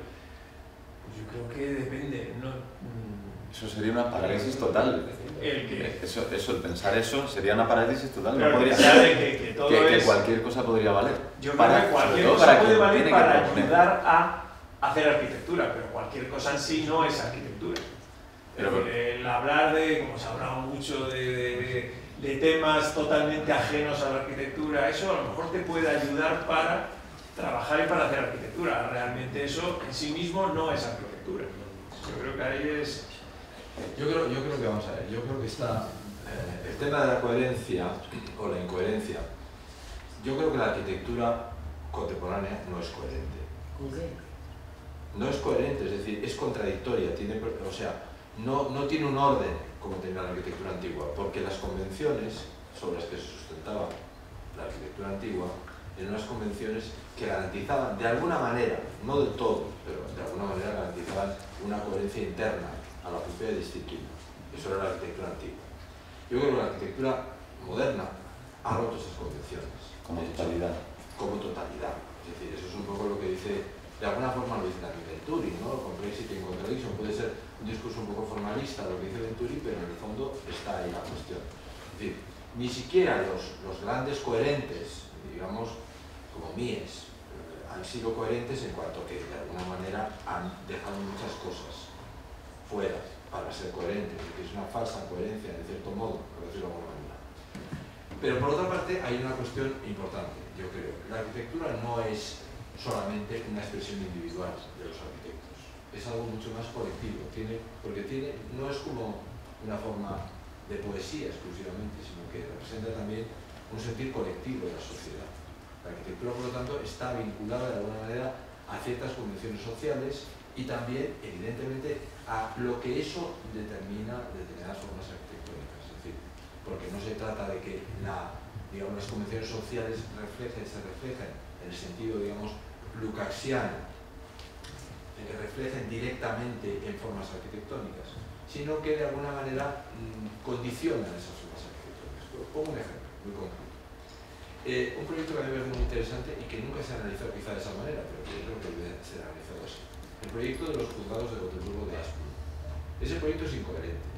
Yo creo que depende, ¿no? Eso sería una parálisis total. ¿El qué? El pensar eso sería una parálisis total. Pero no podría ser que cualquier cosa podría valer. Yo creo que cualquier cosa puede valer para ayudar a hacer arquitectura, pero cualquier cosa en sí no es arquitectura. El hablar como se ha hablado mucho de temas totalmente ajenos a la arquitectura, eso a lo mejor te puede ayudar para trabajar y para hacer arquitectura. Realmente eso en sí mismo no es arquitectura. Yo creo que ahí es... Yo creo que vamos a ver, yo creo que está el tema de la coherencia o la incoherencia. Yo creo que la arquitectura contemporánea no es coherente. ¿Con qué? No es coherente, es decir, es contradictoria, no tiene un orden como tenía la arquitectura antigua, porque las convenciones sobre las que se sustentaba la arquitectura antigua eran unas convenciones que garantizaban, de alguna manera, no del todo, pero de alguna manera garantizaban una coherencia interna a la propia disciplina. Eso era la arquitectura antigua. Yo creo que la arquitectura moderna ha roto esas convenciones. Como totalidad. Como totalidad. Es decir, eso es un poco lo que dice, de alguna forma lo dice también Venturi, ¿no? Complexity and contradiction. Puede ser un discurso un poco formalista lo que dice Venturi, pero en el fondo está ahí la cuestión. Es decir, ni siquiera los grandes coherentes, digamos, como Mies, han sido coherentes en cuanto que de alguna manera han dejado muchas cosas fuera para ser coherentes, porque es una falsa coherencia en cierto modo, por decirlo de alguna manera. Pero por otra parte hay una cuestión importante, yo creo. La arquitectura no es solamente una expresión individual de los arquitectos, es algo mucho más colectivo, porque no es como una forma de poesía exclusivamente, sino que representa también un sentir colectivo de la sociedad. La arquitectura, por lo tanto, está vinculada de alguna manera a ciertas convenciones sociales y también, evidentemente, a lo que eso determina determinadas formas arquitectónicas. Es decir, porque no se trata de que las convenciones sociales se reflejen en el sentido, digamos, lukácsiano, de que reflejen directamente en formas arquitectónicas, sino que de alguna manera condicionan esas formas arquitectónicas. Pongo un ejemplo muy concreto. Un proyecto que a mí me parece muy interesante y que nunca se ha analizado quizá de esa manera, pero que yo creo que debe ser analizado así. El proyecto de los juzgados de Gotemburgo de Asplund. Ese proyecto es incoherente.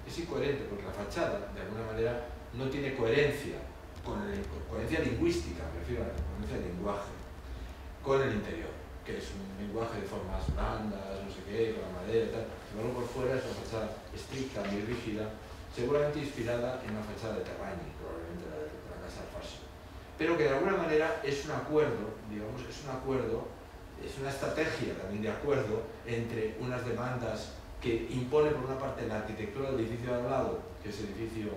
Es incoherente porque la fachada, de alguna manera, no tiene coherencia, coherencia lingüística, me refiero a la coherencia del lenguaje, con el interior, que es un lenguaje de formas blandas, no sé qué, con la madera y tal. Sin embargo, por fuera es una fachada estricta, muy rígida, seguramente inspirada en una fachada de Terragni, probablemente la de la casa Alfasio. Pero que de alguna manera es un acuerdo, digamos, es una estrategia también de acuerdo entre unas demandas que impone por una parte la arquitectura del edificio de al lado, que es el edificio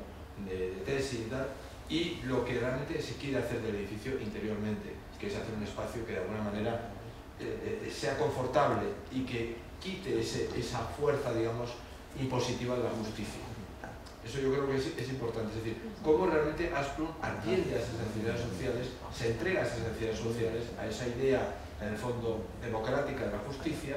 de tesis y tal, y lo que realmente se quiere hacer del edificio interiormente, que es hacer un espacio que de alguna manera sea confortable y que quite esa fuerza, digamos, impositiva de la justicia. Eso yo creo que es importante, es decir, cómo realmente Asplund atiende a esas necesidades sociales, se entrega a esas necesidades sociales, a esa idea, en el fondo, democrática de la justicia,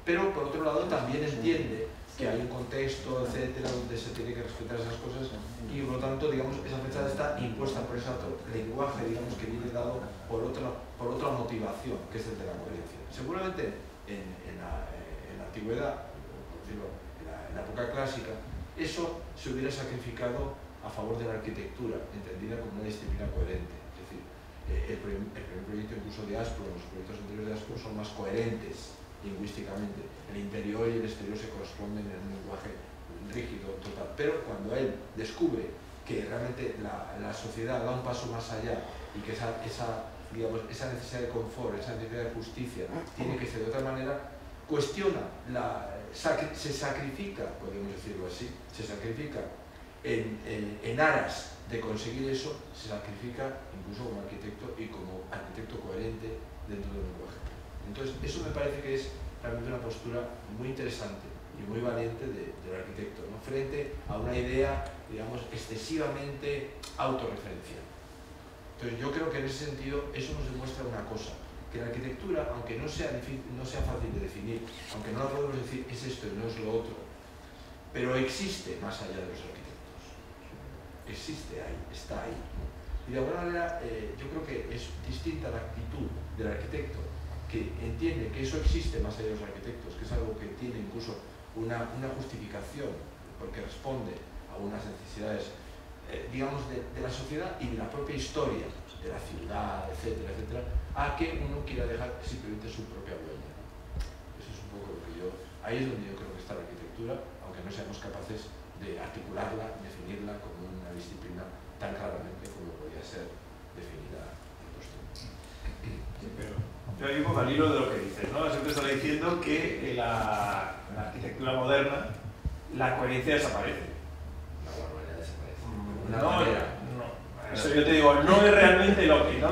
pero por otro lado también entiende que hay un contexto, etcétera, donde se tiene que respetar esas cosas y por lo tanto, digamos, esa fachada está impuesta por ese otro lenguaje, digamos, que viene dado por otra motivación, que es el de la coherencia. Seguramente en la antigüedad, por decirlo, en la época clásica, eso se hubiera sacrificado a favor de la arquitectura, entendida como una disciplina coherente. Es decir, el primer proyecto incluso de Aspro, los proyectos anteriores de Aspro son más coherentes lingüísticamente. El interior y el exterior se corresponden en un lenguaje rígido, total. Pero cuando él descubre que realmente la sociedad da un paso más allá y que esa necesidad de confort, esa necesidad de justicia tiene que ser de otra manera, cuestiona, se sacrifica, podemos decirlo así, se sacrifica en aras de conseguir eso, se sacrifica incluso como arquitecto y como arquitecto coherente dentro del lenguaje. Entonces, eso me parece que es realmente una postura muy interesante y muy valiente del arquitecto, ¿no? Frente a una idea, digamos, excesivamente autorreferencial. Entonces, yo creo que en ese sentido eso nos demuestra una cosa, que la arquitectura, aunque no sea fácil de definir, aunque no la podemos decir es esto y no es lo otro, pero existe más allá de los arquitectos. Existe ahí, está ahí. Y de alguna manera yo creo que es distinta la actitud del arquitecto, que entiende que eso existe más allá de los arquitectos, que es algo que tiene incluso una justificación, porque responde a unas necesidades, digamos, de la sociedad y de la propia historia de la ciudad, etcétera, etcétera, a que uno quiera dejar simplemente su propia huella. Eso es un poco lo que ahí es donde yo creo que está la arquitectura, aunque no seamos capaces de articularla, definirla como una disciplina tan claramente como podría ser definida en otros tiempos. Sí, pero yo ahí un poco al hilo de lo que dices, ¿no? Siempre está diciendo que en la arquitectura moderna la coherencia desaparece. La barbaridad desaparece. No, eso yo te digo, no es realmente lo que no,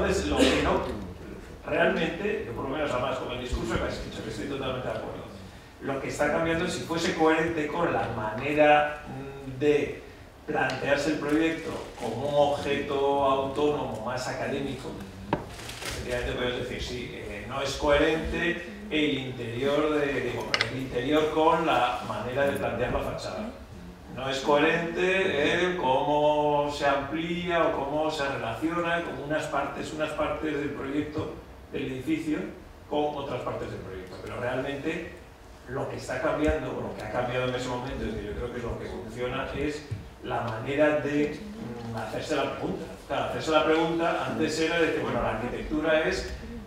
realmente, yo por lo menos además con el discurso que has dicho, que estoy totalmente de acuerdo. Lo que está cambiando es si fuese coherente con la manera de plantearse el proyecto como un objeto autónomo más académico. Efectivamente puedes decir, sí, no es coherente el interior con la manera de plantear la fachada. No es coherente cómo se amplía o cómo se relaciona con unas partes del proyecto del edificio con otras partes del proyecto. Pero realmente lo que está cambiando, o lo que ha cambiado en ese momento, y que yo creo que es lo que funciona, es la manera de hacerse la pregunta. Claro, hacerse la pregunta antes era de que, bueno, la arquitectura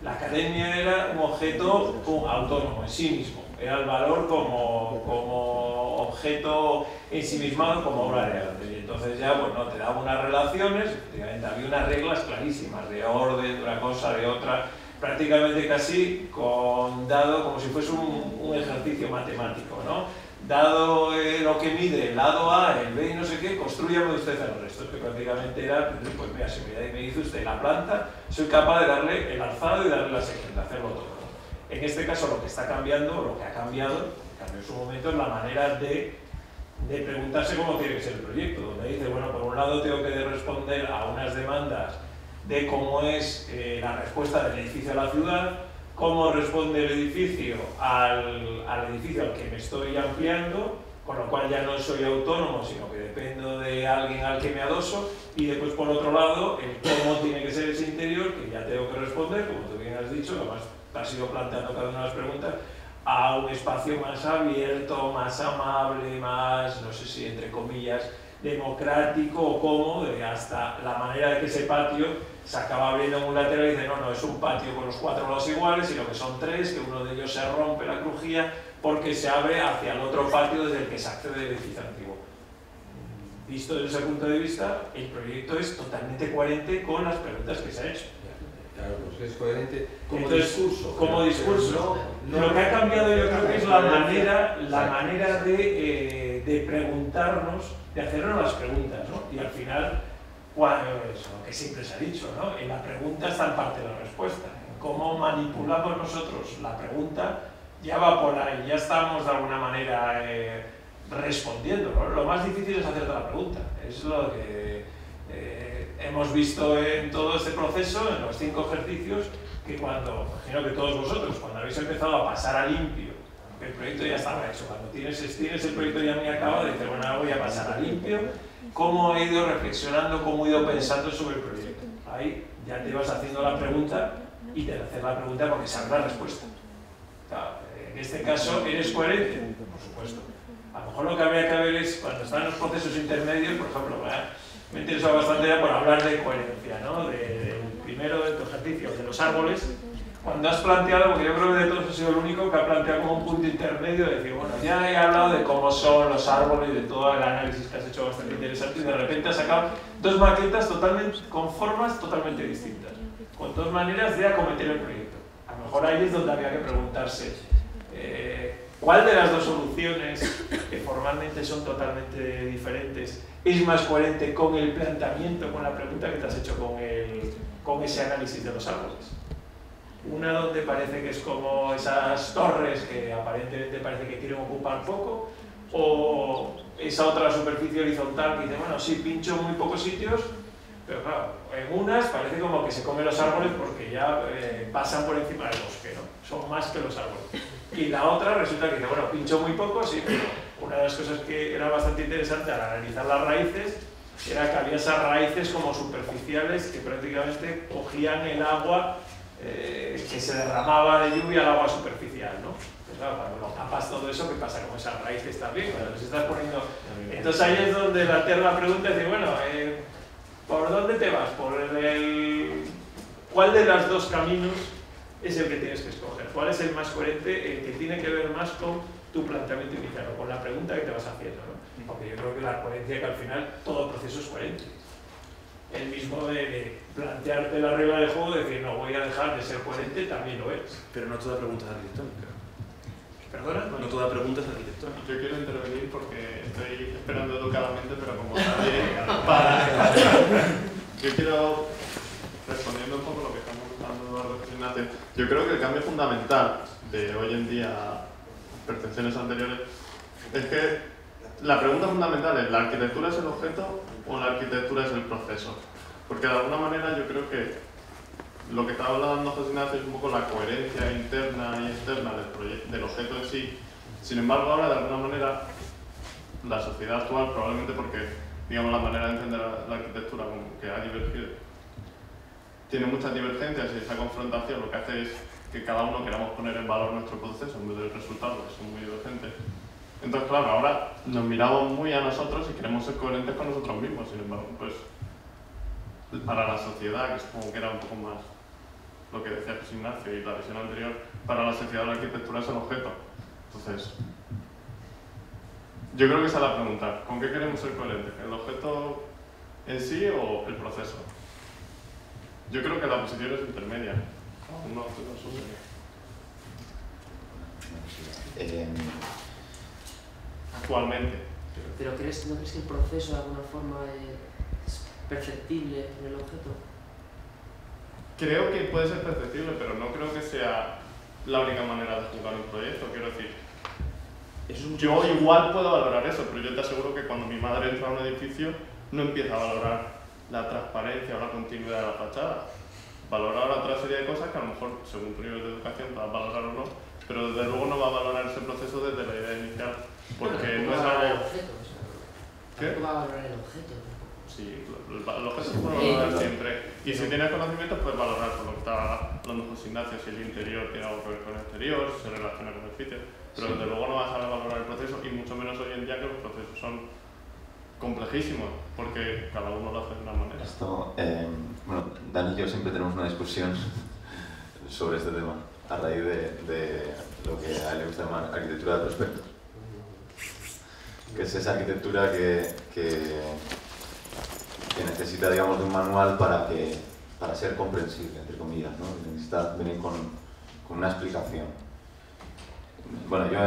la academia era un objeto autónomo en sí mismo, era el valor como objeto ensimismado como obra de arte. Y entonces ya, bueno, te daba unas relaciones, efectivamente había unas reglas clarísimas de orden, de una cosa, de otra, prácticamente casi dado como si fuese un ejercicio matemático, ¿no? Dado lo que mide el lado A, el B y no sé qué, construyame usted el resto, que prácticamente era, pues mira, si me dice usted la planta, soy capaz de darle el alzado y darle la sección, de hacerlo todo, ¿no? En este caso lo que está cambiando, lo que ha cambiado, cambió en su momento, es la manera de preguntarse cómo tiene que ser el proyecto, donde dice, bueno, por un lado tengo que responder a unas demandas de cómo es la respuesta del edificio a la ciudad, cómo responde el edificio al edificio al que me estoy ampliando, con lo cual ya no soy autónomo, sino que dependo de alguien al que me adoso, y después por otro lado, el cómo tiene que ser ese interior, que ya tengo que responder, como tú bien has dicho, además has ido planteando cada una de las preguntas, a un espacio más abierto, más amable, más, no sé si entre comillas, democrático o cómodo, hasta la manera de que ese patio se acaba abriendo en un lateral y dice, no, es un patio con los 4 lados iguales, sino que son 3, que uno de ellos se rompe la crujía porque se abre hacia el otro patio desde el que se accede al edificio antiguo. Visto desde ese punto de vista, el proyecto es totalmente coherente con las preguntas que se han hecho. Claro, pues es coherente como entonces, discurso. Como discurso. Lo que ha cambiado yo creo que es la manera de preguntarnos, de hacernos las preguntas, ¿no? Y al final, es lo que siempre se ha dicho, ¿no? En la pregunta está en parte la respuesta. En cómo manipulamos nosotros la pregunta ya va por ahí, ya estamos de alguna manera respondiendo, ¿no? Lo más difícil es hacerte la pregunta. Es lo que hemos visto en todo este proceso, en los 5 ejercicios, que imagino que todos vosotros, cuando habéis empezado a pasar a limpio, el proyecto ya estaba hecho, cuando tienes el proyecto ya muy acabado, dices, bueno, ahora voy a pasar a limpio, cómo he ido reflexionando, cómo he ido pensando sobre el proyecto. Ahí ya te vas haciendo la pregunta y te haces la pregunta porque sabes la respuesta. Claro, en este caso, ¿eres coherente? Por supuesto. A lo mejor lo que habría que ver es, cuando están en los procesos intermedios, por ejemplo, me interesa bastante ya por hablar de coherencia, ¿no? Primero de tu ejercicio, de los árboles. Cuando has planteado, porque yo creo que de todos he sido el único que ha planteado como un punto intermedio de decir, bueno, ya he hablado de cómo son los árboles y de todo el análisis que has hecho bastante interesante, y de repente has sacado dos maquetas con formas totalmente distintas, con dos maneras de acometer el proyecto. A lo mejor ahí es donde había que preguntarse cuál de las dos soluciones, que formalmente son totalmente diferentes, es más coherente con el planteamiento, con la pregunta que te has hecho con ese análisis de los árboles. Una donde parece que es como esas torres que aparentemente parece que quieren ocupar poco, o esa otra superficie horizontal que dice, bueno, sí, pincho muy pocos sitios, pero claro, en unas parece como que se comen los árboles porque ya pasan por encima del bosque, ¿no? Son más que los árboles. Y la otra resulta que dice, bueno, pincho muy poco, sí, pero una de las cosas que era bastante interesante al analizar las raíces era que había esas raíces como superficiales que prácticamente cogían el agua que se derramaba de lluvia al agua superficial, ¿no? Pues claro, cuando lo tapas todo eso, ¿qué pasa con esas raíces también? Cuando les estás poniendo... Entonces ahí es donde la terna pregunta es, bueno, ¿por dónde te vas? ¿Cuál de los dos caminos es el que tienes que escoger? ¿Cuál es el más coherente, el que tiene que ver más con tu planteamiento inicial o con la pregunta que te vas haciendo, ¿no? Porque yo creo que la coherencia, que al final todo proceso es coherente. El mismo de plantearte la regla del juego, de decir, no voy a dejar de ser coherente, también lo es. Pero no toda pregunta es arquitectónica. ¿Perdona? No toda pregunta es arquitectónica. Yo quiero intervenir porque estoy esperando educadamente, pero como nadie Yo quiero, respondiendo un poco lo que estamos hablando Eduardo y Ignacio, yo creo que el cambio fundamental de hoy en día a percepciones anteriores es que la pregunta fundamental es, ¿la arquitectura es el objeto o la arquitectura es el proceso? Porque de alguna manera yo creo que lo que estaba hablando José Ignacio es un poco la coherencia interna y externa del objeto en sí. Sin embargo, ahora de alguna manera la sociedad actual, probablemente porque digamos la manera de entender la arquitectura como que ha divergido, tiene muchas divergencias y esa confrontación lo que hace es que cada uno queramos poner en valor nuestro proceso en vez del resultado, que son muy divergentes. Entonces, claro, ahora nos miramos muy a nosotros y queremos ser coherentes con nosotros mismos. Sin embargo, pues, para la sociedad, que supongo que era un poco más lo que decía José Ignacio y la visión anterior, para la sociedad la arquitectura es el objeto. Entonces, yo creo que esa es la pregunta. ¿Con qué queremos ser coherentes? ¿El objeto en sí o el proceso? Yo creo que la posición es intermedia. No, actualmente. ¿Pero no crees que el proceso de alguna forma es perceptible en el objeto? Creo que puede ser perceptible, pero no creo que sea la única manera de jugar un proyecto. Quiero decir, yo igual puedo valorar eso, pero yo te aseguro que cuando mi madre entra a un edificio no empieza a valorar la transparencia o la continuidad de la fachada. Valorará otra serie de cosas que a lo mejor, según tu nivel de educación, te vas a valorar o no, pero desde luego no va a valorar ese proceso desde la idea inicial, porque no es algo... ¿Qué? ¿Cómo va a valorar el objeto? Sí, el objeto se puede valorar siempre. Y si tienes conocimientos, puedes valorar por lo que está hablando José Ignacio, si el interior tiene algo que ver con el exterior, si se relaciona con el sitio, pero desde luego no vas a valorar el proceso, y mucho menos hoy en día que los procesos son complejísimos, porque cada uno lo hace de una manera. Esto, bueno, Dan y yo siempre tenemos una discusión sobre este tema, a raíz de lo que a él le gusta llamar arquitectura de prospectos, que es esa arquitectura que necesita, digamos, de un manual para ser comprensible, entre comillas, ¿no? Necesita venir con una explicación. Bueno, yo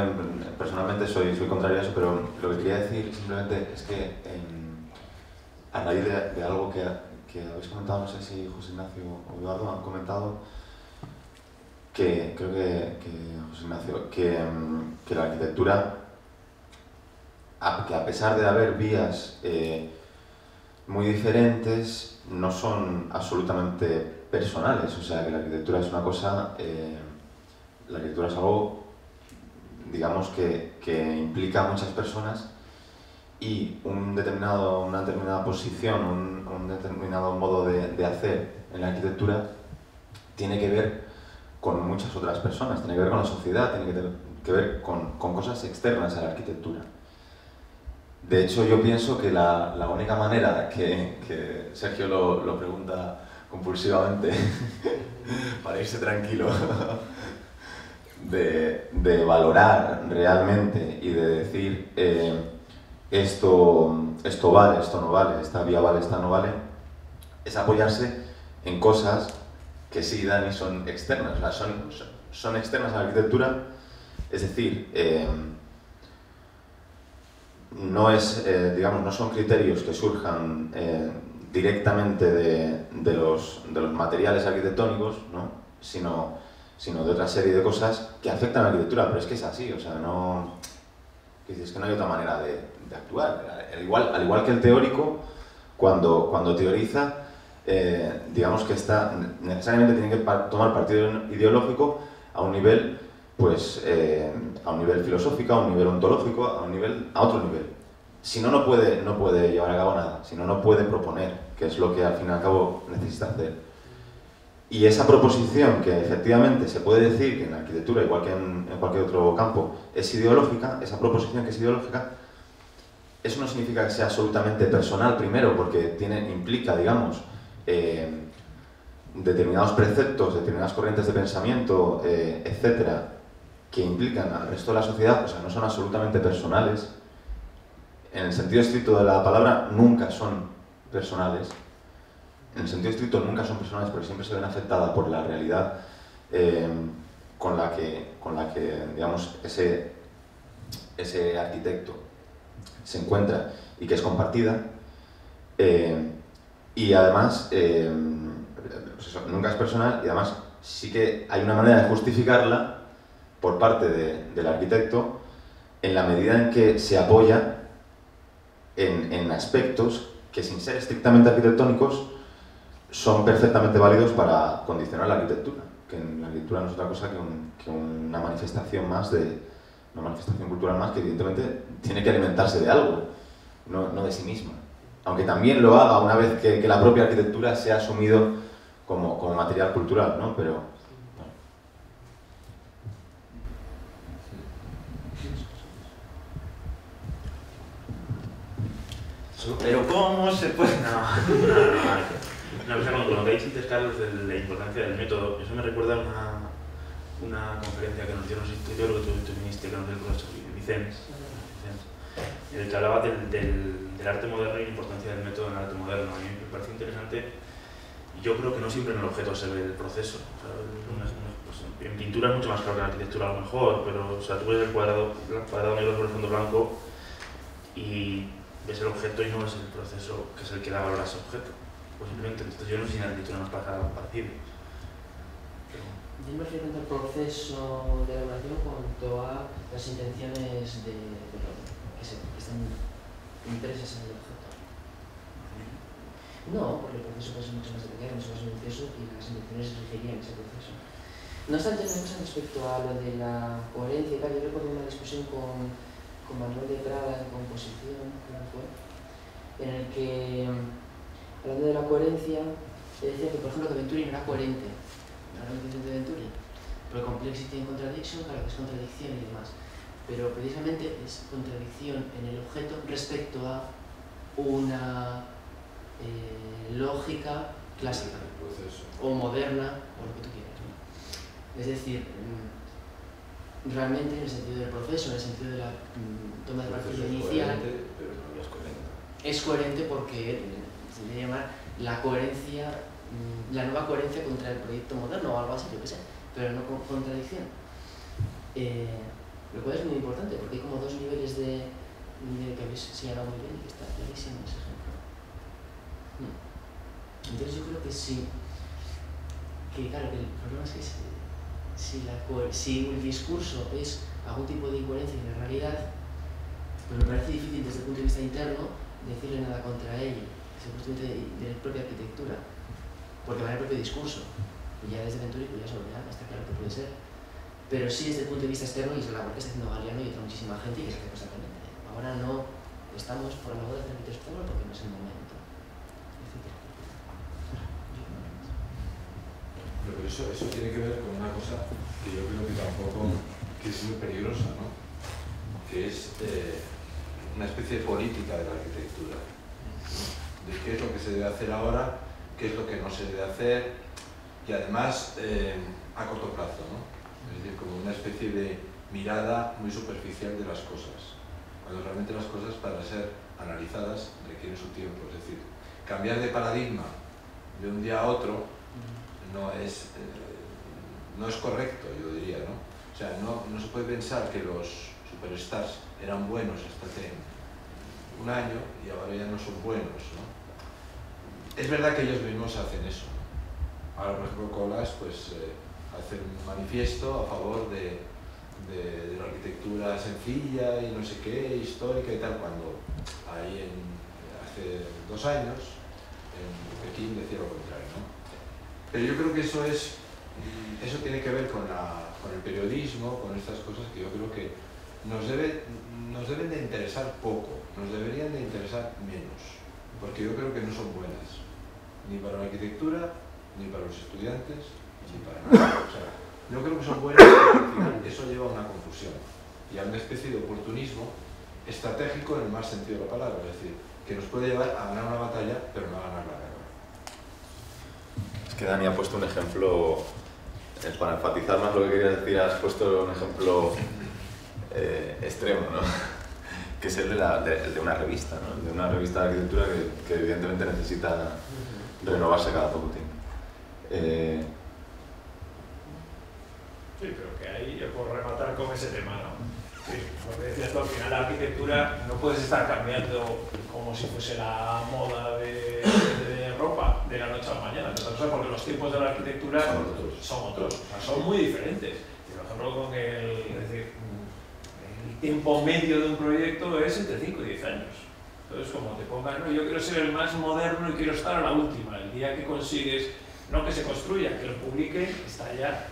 personalmente soy contrario a eso, pero lo que quería decir simplemente es que a raíz de algo que habéis comentado, no sé si José Ignacio o Eduardo han comentado, que creo que José Ignacio, que la arquitectura, que a pesar de haber vías muy diferentes, no son absolutamente personales. O sea, que la arquitectura es una cosa, la arquitectura es algo, digamos, que implica a muchas personas, y una determinada posición, un determinado modo de hacer en la arquitectura tiene que ver con muchas otras personas, tiene que ver con la sociedad, tiene que ver con cosas externas a la arquitectura. De hecho, yo pienso que la única manera que Sergio lo pregunta compulsivamente para irse tranquilo de valorar realmente y de decir esto vale, esto no vale, esta vía vale, esta no vale, es apoyarse en cosas que sí, Dani, son externas, o sea, son externas a la arquitectura, es decir, no son criterios que surjan directamente de los materiales arquitectónicos, ¿no? sino de otra serie de cosas que afectan a la arquitectura, pero es que es así, o sea, es que no hay otra manera de actuar. Al igual que el teórico, cuando teoriza, digamos que necesariamente tiene que tomar partido ideológico a un nivel, pues, a un nivel filosófico, a un nivel ontológico, a otro nivel. Si no, no puede llevar a cabo nada, si no, no puede proponer, que es lo que al fin y al cabo necesita hacer. Y esa proposición, que efectivamente se puede decir que en la arquitectura, igual que en cualquier otro campo, es ideológica, esa proposición que es ideológica, eso no significa que sea absolutamente personal, primero, porque implica, digamos, determinados preceptos, determinadas corrientes de pensamiento, etcétera, que implican al resto de la sociedad, o sea, no son absolutamente personales. En el sentido estricto de la palabra, nunca son personales. En el sentido estricto nunca son personales, pero siempre se ven afectadas por la realidad con la que digamos, ese arquitecto se encuentra y que es compartida. Y además, pues eso, nunca es personal, y además sí que hay una manera de justificarla por parte del arquitecto en la medida en que se apoya en aspectos que, sin ser estrictamente arquitectónicos, son perfectamente válidos para condicionar la arquitectura, que la arquitectura no es otra cosa que una manifestación más una manifestación cultural más que evidentemente tiene que alimentarse de algo, no de sí misma. Aunque también lo haga una vez que la propia arquitectura sea asumido como material cultural, ¿no? Pero Pero ¿cómo se puede...? Una cosa, con lo que ha dicho antes, Carlos, de la importancia del método, eso me recuerda a una conferencia que nos dio un instituto que tú viniste, que nos dio el profesor Vicens, en el que hablaba del arte moderno y la importancia del método en el arte moderno. A mí me parece interesante. Yo creo que no siempre en el objeto se ve el proceso. O sea, pues en pintura es mucho más claro que en arquitectura a lo mejor, pero o sea, tú ves el cuadrado negro sobre el fondo blanco y ves el objeto y no ves el proceso que es el que da valor a ese objeto. Posiblemente, entonces yo no sé si en arquitectura nos pasa algo parecido. Yo me refiero tanto al proceso de elaboración cuanto a las intenciones que están impresas en el objeto. No, porque el proceso puede ser mucho más detallado, mucho más minucioso y las intenciones rigirían ese proceso. No obstante, una cosa respecto a lo de la coherencia y tal, yo recuerdo una discusión con Manuel de Prada en composición, creo que fue, en el que, hablando de la coherencia, decía que, por ejemplo, que Venturi no era coherente, la definición de Venturi, pero complexity and contradiction, claro que es contradicción y demás, pero precisamente es contradicción en el objeto respecto a una lógica clásica o moderna, o lo que tú quieras, ¿no? Es decir, realmente en el sentido del proceso, en el sentido de la toma de partida inicial, pero no es coherente. Es coherente porque se debe llamar la coherencia, la nueva coherencia contra el proyecto moderno o algo así, yo qué sé, pero no con contradicción. Lo cual es muy importante porque hay como dos niveles que habéis señalado muy bien y que está clarísimo ese ejemplo. Entonces yo creo que sí, que claro, que el problema es que si el discurso es algún tipo de incoherencia en la realidad, pues me parece difícil desde el punto de vista interno decirle nada contra ello, desde el punto de vista de la propia arquitectura, porque va en el propio discurso, y ya desde Venturi pues ya sobre está claro que puede ser, pero sí desde el punto de vista externo y es la labor que está haciendo Galiano y otra muchísima gente y que se hace constantemente. Ahora no estamos por la labor de hacer arquitectura porque no es el momento, etc. Pero eso tiene que ver con una cosa que yo creo que tampoco, que es muy peligrosa, ¿no? Que es una especie de política de la arquitectura, de qué es lo que se debe hacer ahora, qué es lo que no se debe hacer, y además a corto plazo, ¿no? Es decir, como una especie de mirada muy superficial de las cosas, cuando realmente las cosas, para ser analizadas, requieren su tiempo. Es decir, cambiar de paradigma de un día a otro no es correcto, yo diría, ¿no? O sea, no se puede pensar que los superstars eran buenos hasta hace un año y ahora ya no son buenos, ¿no? Es verdad que ellos mismos hacen eso, ¿no? Ahora, por ejemplo, Colas pues, hace un manifiesto a favor de la arquitectura sencilla y no sé qué, histórica y tal, cuando ahí hace 2 años en Pekín decía lo contrario, ¿no? Pero yo creo que eso tiene que ver con el periodismo, con estas cosas que yo creo que nos deben de interesar poco, nos deberían de interesar menos, porque yo creo que no son buenas, ni para la arquitectura, ni para los estudiantes, ni para nada. O sea, no creo que son buenas porque al final eso lleva a una confusión y a una especie de oportunismo estratégico en el más sentido de la palabra, es decir, que nos puede llevar a ganar una batalla, pero no a ganar la guerra. Es que Dani ha puesto un ejemplo, para enfatizar más lo que querías decir, has puesto un ejemplo extremo, ¿no? Que es el de una revista, ¿no? El de una revista de arquitectura que evidentemente necesita renovarse cada poco tiempo. Sí, pero que ahí yo puedo rematar con ese tema, ¿no? Sí, lo que decías tú, al final la arquitectura no puedes estar cambiando como si fuese la moda de ropa de la noche a la mañana, porque los tiempos de la arquitectura son otros, o sea, son muy diferentes. Por ejemplo, es decir, el tiempo medio de un proyecto es entre 5 y 10 años. Entonces, como te pongas, no, yo quiero ser el más moderno y quiero estar a la última, el día que consigues, no que se construya, que lo publiquen, está ya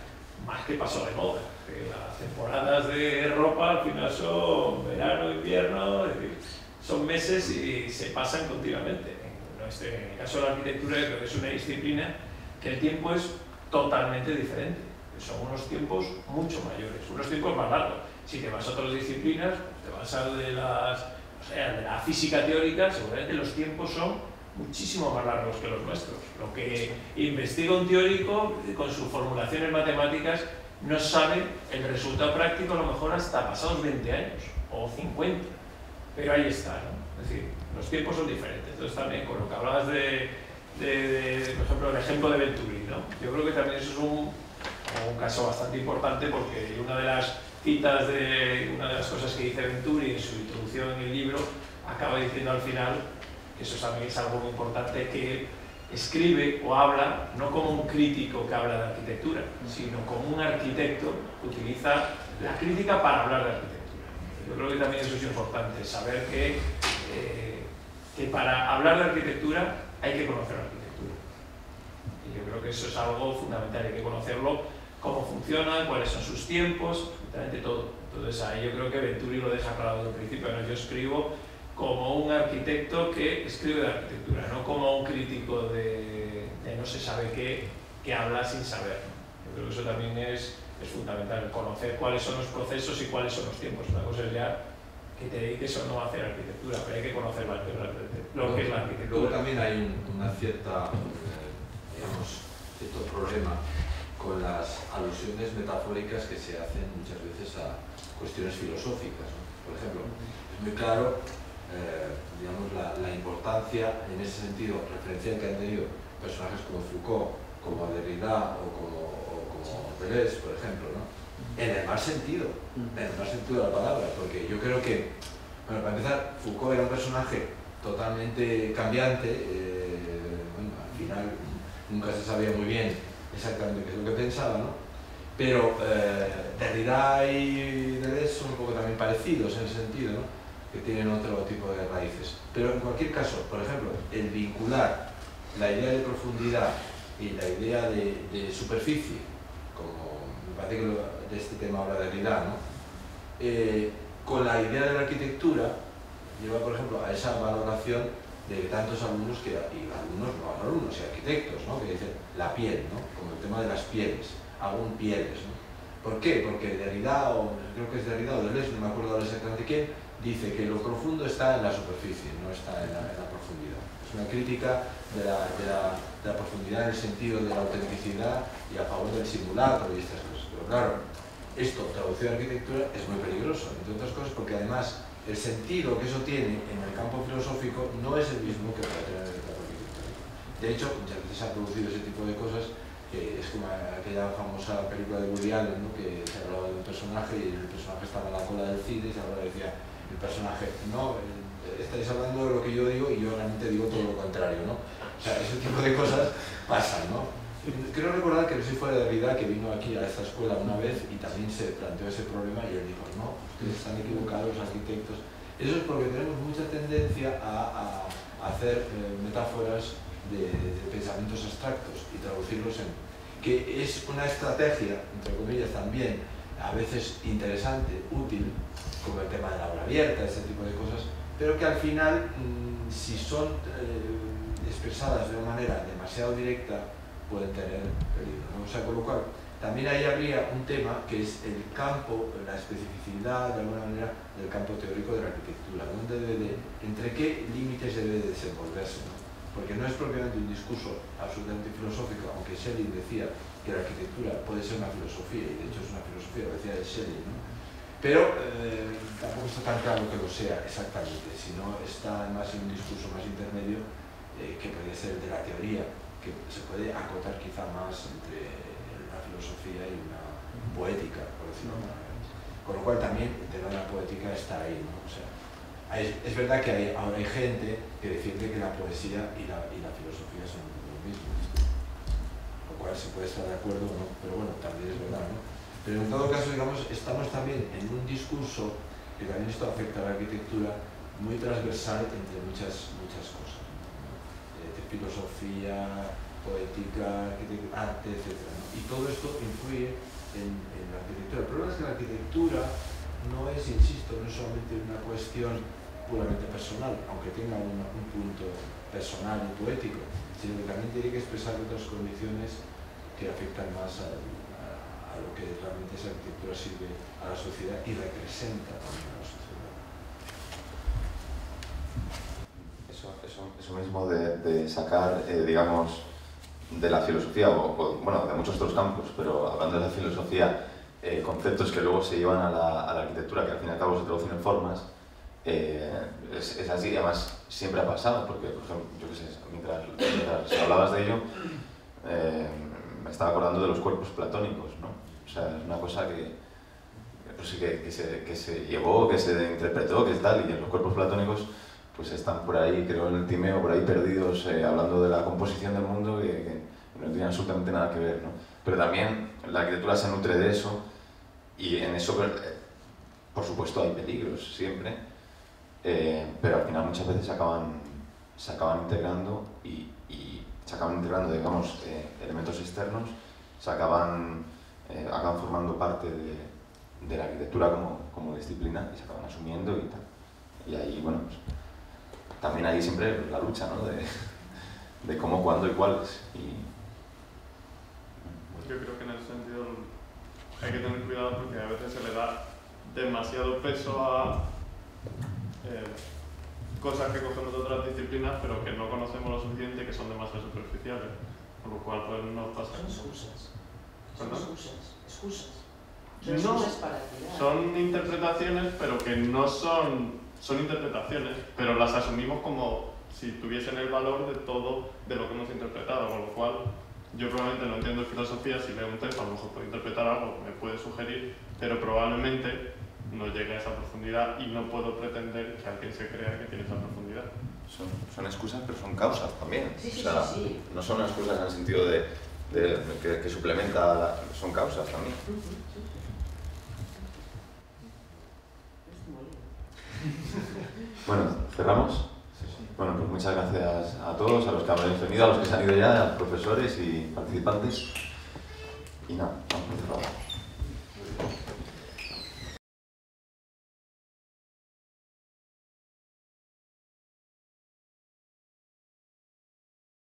más que pasó de moda. Las temporadas de ropa al final son verano, invierno, es decir, son meses y se pasan continuamente. En el caso de la arquitectura, creo que es una disciplina que el tiempo es totalmente diferente. Son unos tiempos mucho mayores, unos tiempos más largos. Si te vas a otras disciplinas, te vas a de la física teórica, seguramente los tiempos son muchísimo más largos que los nuestros. Lo que investiga un teórico con sus formulaciones matemáticas no sabe el resultado práctico a lo mejor hasta pasados 20 años o 50, pero ahí está, ¿no? Es decir, los tiempos son diferentes. Entonces también con lo que hablabas por ejemplo, el ejemplo de Venturi, ¿no? Yo creo que también eso es un caso bastante importante, porque una de las citas una de las cosas que dice Venturi en su introducción en el libro acaba diciendo al final, que eso también es algo muy importante, que escribe o habla no como un crítico que habla de arquitectura, sino como un arquitecto que utiliza la crítica para hablar de arquitectura. Yo creo que también eso es importante, saber que para hablar de arquitectura hay que conocer la arquitectura. Y yo creo que eso es algo fundamental, hay que conocerlo, cómo funciona, cuáles son sus tiempos, absolutamente todo. Entonces ahí yo creo que Venturi lo deja claro desde el principio. Bueno, yo escribo como un arquitecto que escribe de arquitectura, no como un crítico de no se sabe qué, que habla sin saber. Yo creo que eso también es fundamental, conocer cuáles son los procesos y cuáles son los tiempos. Una cosa es ya que te dediques o no a hacer arquitectura, pero hay que conocer lo que es la arquitectura. Luego también hay una cierto problema con las alusiones metafóricas que se hacen muchas veces a cuestiones filosóficas, ¿no? Por ejemplo, es muy claro digamos, la importancia en ese sentido referencial que han tenido personajes como Foucault, como Derrida o como Deleuze, por ejemplo, ¿no? En el mal sentido de la palabra, porque yo creo que, bueno, para empezar, Foucault era un personaje totalmente cambiante, bueno, al final nunca se sabía muy bien exactamente qué es lo que pensaba, ¿no? Pero Derrida y Deleuze son un poco también parecidos en ese sentido, ¿no? Que tienen otro tipo de raíces. Pero en cualquier caso, por ejemplo, el vincular la idea de profundidad y la idea de superficie, como me parece que de este tema habla Derrida, ¿no? Con la idea de la arquitectura, lleva, por ejemplo, a esa valoración de tantos alumnos, y alumnos y arquitectos, ¿no? Que dicen la piel, ¿no? Como el tema de las pieles, aún pieles, ¿no? ¿Por qué? Porque Derrida, o creo que es Derrida o Deleuze, no me acuerdo ahora exactamente quién, dice que lo profundo está en la superficie, no está en la profundidad. Es una crítica de la profundidad en el sentido de la autenticidad y a favor del simulacro y estas cosas. Pero claro, esto traducido a arquitectura es muy peligroso, entre otras cosas porque además el sentido que eso tiene en el campo filosófico no es el mismo que para tener en el campo arquitectónico. De hecho, muchas veces se ha producido ese tipo de cosas. Es como aquella famosa película de Woody Allen, ¿no? Que se hablaba de un personaje y el personaje estaba en la cola del cine y se hablaba, decía el personaje, no, estáis hablando de lo que yo digo y yo realmente digo todo lo contrario, ¿no? O sea, ese tipo de cosas pasan, ¿no? Creo recordar que no sé si fue Derrida que vino aquí a esta escuela una vez y también se planteó ese problema y él dijo, no, ustedes están equivocados, los arquitectos. Eso es porque tenemos mucha tendencia a hacer metáforas de pensamientos abstractos y traducirlos en... que es una estrategia, entre comillas también, a veces interesante, útil, como el tema de la obra abierta, ese tipo de cosas, pero que al final, si son expresadas de una manera demasiado directa, pueden tener peligro, ¿no? O sea, con lo cual, también ahí habría un tema que es el campo, la especificidad, de alguna manera, del campo teórico de la arquitectura, entre qué límites debe desenvolverse, ¿no? Porque no es propiamente un discurso absolutamente filosófico, aunque Schelling decía que la arquitectura puede ser una filosofía, y de hecho es una filosofía, lo decía Schelling, ¿no? Pero tampoco está tan claro que lo sea exactamente, sino está más en un discurso más intermedio que puede ser de la teoría, que se puede acotar quizá más entre una filosofía y una poética, por decirlo de alguna manera. Con lo cual también el tema de la poética está ahí, ¿no? O sea, es verdad que ahora hay gente que defiende que la poesía y la filosofía son lo mismo, lo cual se puede estar de acuerdo o no, pero bueno, también es verdad, ¿no? Pero en todo caso, digamos, estamos también en un discurso, que también esto afecta a la arquitectura, muy transversal entre muchas cosas, ¿no? De filosofía, poética, arte, etc., ¿no? Y todo esto influye en la arquitectura. El problema es que la arquitectura no es, insisto, no es solamente una cuestión puramente personal, aunque tenga un punto personal y poético, sino que también tiene que expresar otras condiciones que afectan más a lo que realmente esa arquitectura sirve a la sociedad y representa también a la sociedad. Eso mismo de sacar, digamos, de la filosofía, bueno, de muchos otros campos, pero hablando de la filosofía, conceptos que luego se llevan a la arquitectura, que al fin y al cabo se traducen en formas, es así, y además siempre ha pasado, porque, por ejemplo, yo qué sé, mientras hablabas de ello, me estaba acordando de los cuerpos platónicos, ¿no? O sea, es una cosa que se llevó, que se interpretó, que es tal, y en los cuerpos platónicos pues están por ahí, creo en el Timeo, por ahí perdidos, hablando de la composición del mundo, que no tienen absolutamente nada que ver, ¿no? Pero también la arquitectura se nutre de eso, y en eso, por supuesto, hay peligros siempre, pero al final muchas veces se acaban integrando y se acaban integrando, digamos, elementos externos, se acaban formando parte de la arquitectura como disciplina y se acaban asumiendo y tal. Y ahí, bueno, pues, también hay siempre la lucha, ¿no? de cómo, cuándo y cuáles. Yo creo que en ese sentido hay que tener cuidado porque a veces se le da demasiado peso a cosas que cogemos de otras disciplinas pero que no conocemos lo suficiente, que son demasiado superficiales, con lo cual pues nos pasa. Son excusas. ¿Perdón? Excusas. No, excusas para tirar. son interpretaciones, pero que no son interpretaciones, pero las asumimos como si tuviesen el valor de todo de lo que hemos interpretado, con lo cual yo probablemente no entiendo filosofía, si leo un texto a lo mejor puedo interpretar algo, me puede sugerir, pero probablemente no llegue a esa profundidad y no puedo pretender que alguien se crea que tiene esa profundidad. Son excusas, pero son causas también. Sí, o sea, sí. No son excusas en el sentido de que suplementa, son causas también. Bueno, ¿cerramos? Bueno, pues muchas gracias a todos, a los que habéis venido, a los que se han ido ya, a los profesores y participantes. Y nada, vamos a cerrar.